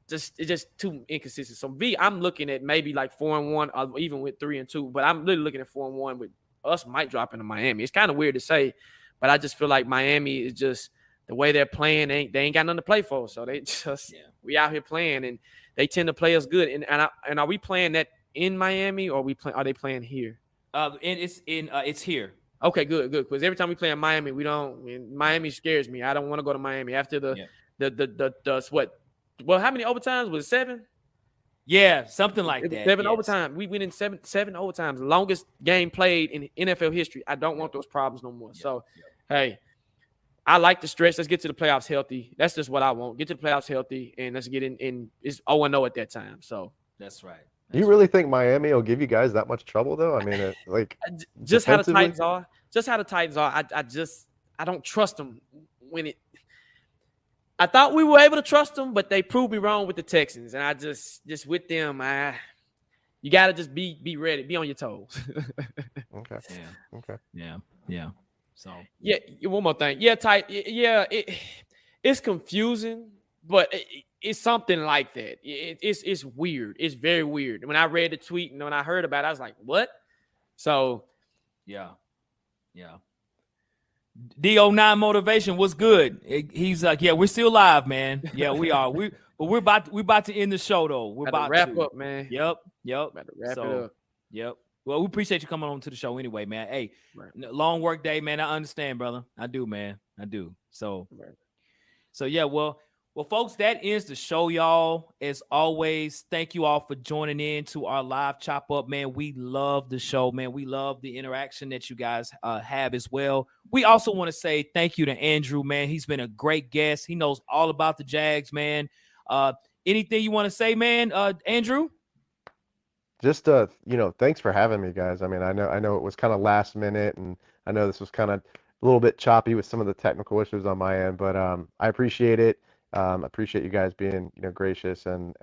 just too inconsistent. So, I'm looking at maybe like 4-1 or even with 3-2, but I'm really looking at 4-1 with us might drop into Miami. It's kind of weird to say, but I just feel like Miami is just the way they're playing. They ain't got nothing to play for, so they just we out here playing, and they tend to play us good. And are we playing that in Miami, or are they playing here?
And it's here.
Okay, good. Because every time we play in Miami, Miami scares me. I don't want to go to Miami after the what? Well, how many overtimes was it? 7?
Yeah, something like that.
Seven
yes.
overtime. We win in seven overtimes. Longest game played in NFL history. I don't want those problems no more. So, hey, I like the stretch. Let's get to the playoffs healthy. That's just what I want. Get to the playoffs healthy, and let's get in. It's 0-0 at that time. So
That's right.
Do you really think Miami will give you guys that much trouble, though? I mean,
just how the
defensively?
Titans are. Just how the Titans are. I don't trust them when it. I thought we were able to trust them, but they proved me wrong with the Texans, and I just with them. You got to just be ready, be on your toes.
Okay.
Yeah.
Okay.
Yeah. So
yeah, one more thing. Yeah, it's confusing, but it's something like that. It's weird. It's very weird. When I read the tweet and when I heard about it, I was like, "What?" So,
yeah. D09 motivation was good. He's like, yeah, we're still live, man. Yeah, we are. We're about to end the show though. We're about to
wrap up, man.
Yep.
About to wrap it up.
Yep. Well, we appreciate you coming on to the show anyway, man. Hey,
Right.
Long work day, man. I understand, brother. I do, man. I do. So yeah. Well, folks, that ends the show, y'all. As always, thank you all for joining in to our live chop up, man. We love the show, man. We love the interaction that you guys have as well. We also want to say thank you to Andrew, man. He's been a great guest. He knows all about the Jags, man. Anything you want to say, man, Andrew?
Just thanks for having me, guys. I mean, I know it was kind of last minute, and I know this was kind of a little bit choppy with some of the technical issues on my end, but I appreciate it. Appreciate you guys being gracious and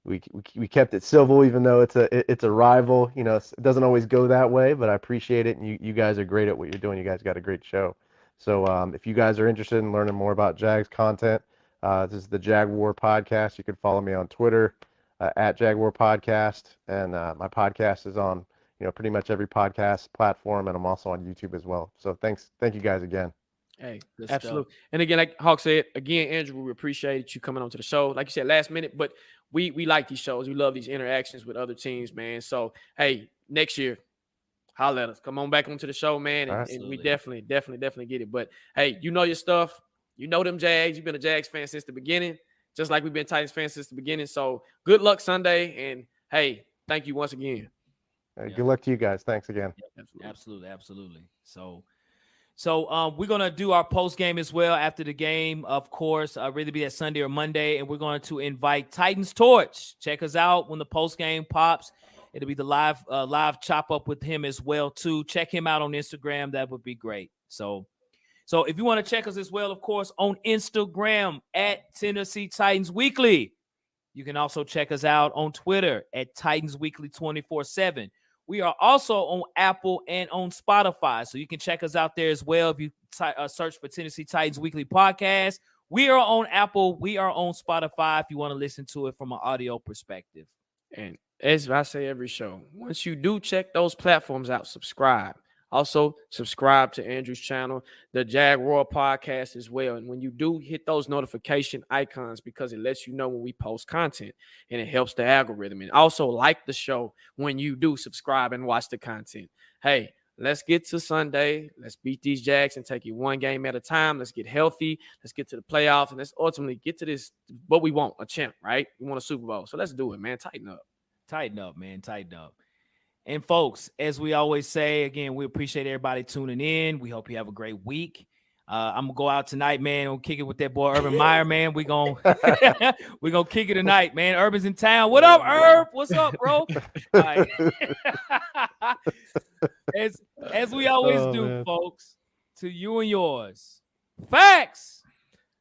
we kept it civil, even though it's a rival. It doesn't always go that way, but I appreciate it, and you guys are great at what you're doing. You guys got a great show. So if you guys are interested in learning more about Jags content, this is the Jaguar Podcast. You can follow me on Twitter at Jaguar Podcast, and my podcast is on pretty much every podcast platform, and I'm also on YouTube as well. So thank you guys again.
Hey,
Good
absolutely.
stuff.
And again, like Hawk said, again, Andrew, we appreciate you coming on to the show. Like you said, last minute, but we like these shows. We love these interactions with other teams, man. So, hey, next year, holler at us. Come on back onto the show, man, and we definitely get it. But, hey, you know your stuff. You know them Jags. You've been a Jags fan since the beginning, just like we've been Titans fans since the beginning. So, good luck Sunday, and, hey, thank you once again.
Hey, good luck to you guys. Thanks again.
Absolutely. So we're going to do our post game as well after the game, of course, really be that Sunday or Monday. And we're going to invite Titans Torch. Check us out when the post game pops. It'll be the live chop up with him as well, too. Check him out on Instagram. That would be great. So if you want to check us as well, of course, on Instagram at Tennessee Titans Weekly. You can also check us out on Twitter at Titans Weekly 24/7. We are also on Apple and on Spotify, so you can check us out there as well. If you search for Tennessee Titans Weekly Podcast, we are on Apple. We are on Spotify if you want to listen to it from an audio perspective.
And as I say every show, once you do check those platforms out, subscribe. Also, subscribe to Andrew's channel, the Jaguar Podcast as well. And when you do, hit those notification icons because it lets you know when we post content and it helps the algorithm. And also like the show when you do subscribe and watch the content. Hey, let's get to Sunday. Let's beat these Jags and take it one game at a time. Let's get healthy. Let's get to the playoffs. And let's ultimately get to this, what we want, a champ, right? We want a Super Bowl. So let's do it, man. Tighten up.
Tighten up, man. Tighten up. And folks, as we always say, again, we appreciate everybody tuning in. We hope you have a great week. I'm gonna go out tonight, man. We'll kick it with that boy Urban Meyer, man. We're gonna kick it tonight, man. Urban's in town. What up, Herb? What's up, bro? All right. as we always do, man. Folks, to you and yours. Facts.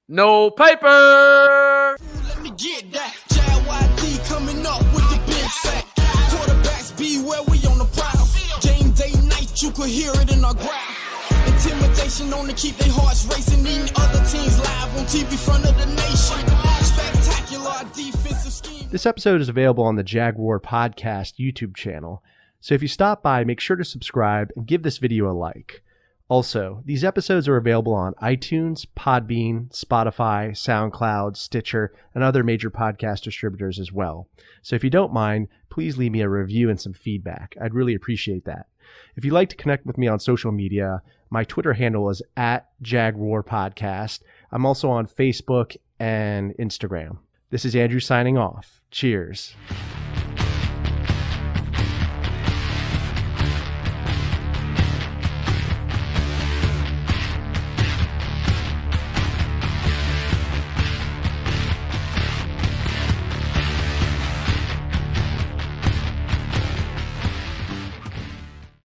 No paper.
Let me get that. JYD coming up with the big sack. Quarterbacks beware, we on the prowl. Game day night, you could hear it in our growl. Intimidation on to keep their hearts racing. Eating other teams live on TV front of the nation. Spectacular defensive scheme.
This episode is available on the Jaguar Podcast YouTube channel. So if you stop by, make sure to subscribe and give this video a like. Also, these episodes are available on iTunes, Podbean, Spotify, SoundCloud, Stitcher, and other major podcast distributors as well. So if you don't mind, please leave me a review and some feedback. I'd really appreciate that. If you'd like to connect with me on social media, my Twitter handle is @JaguarPodcast. I'm also on Facebook and Instagram. This is Andrew signing off. Cheers.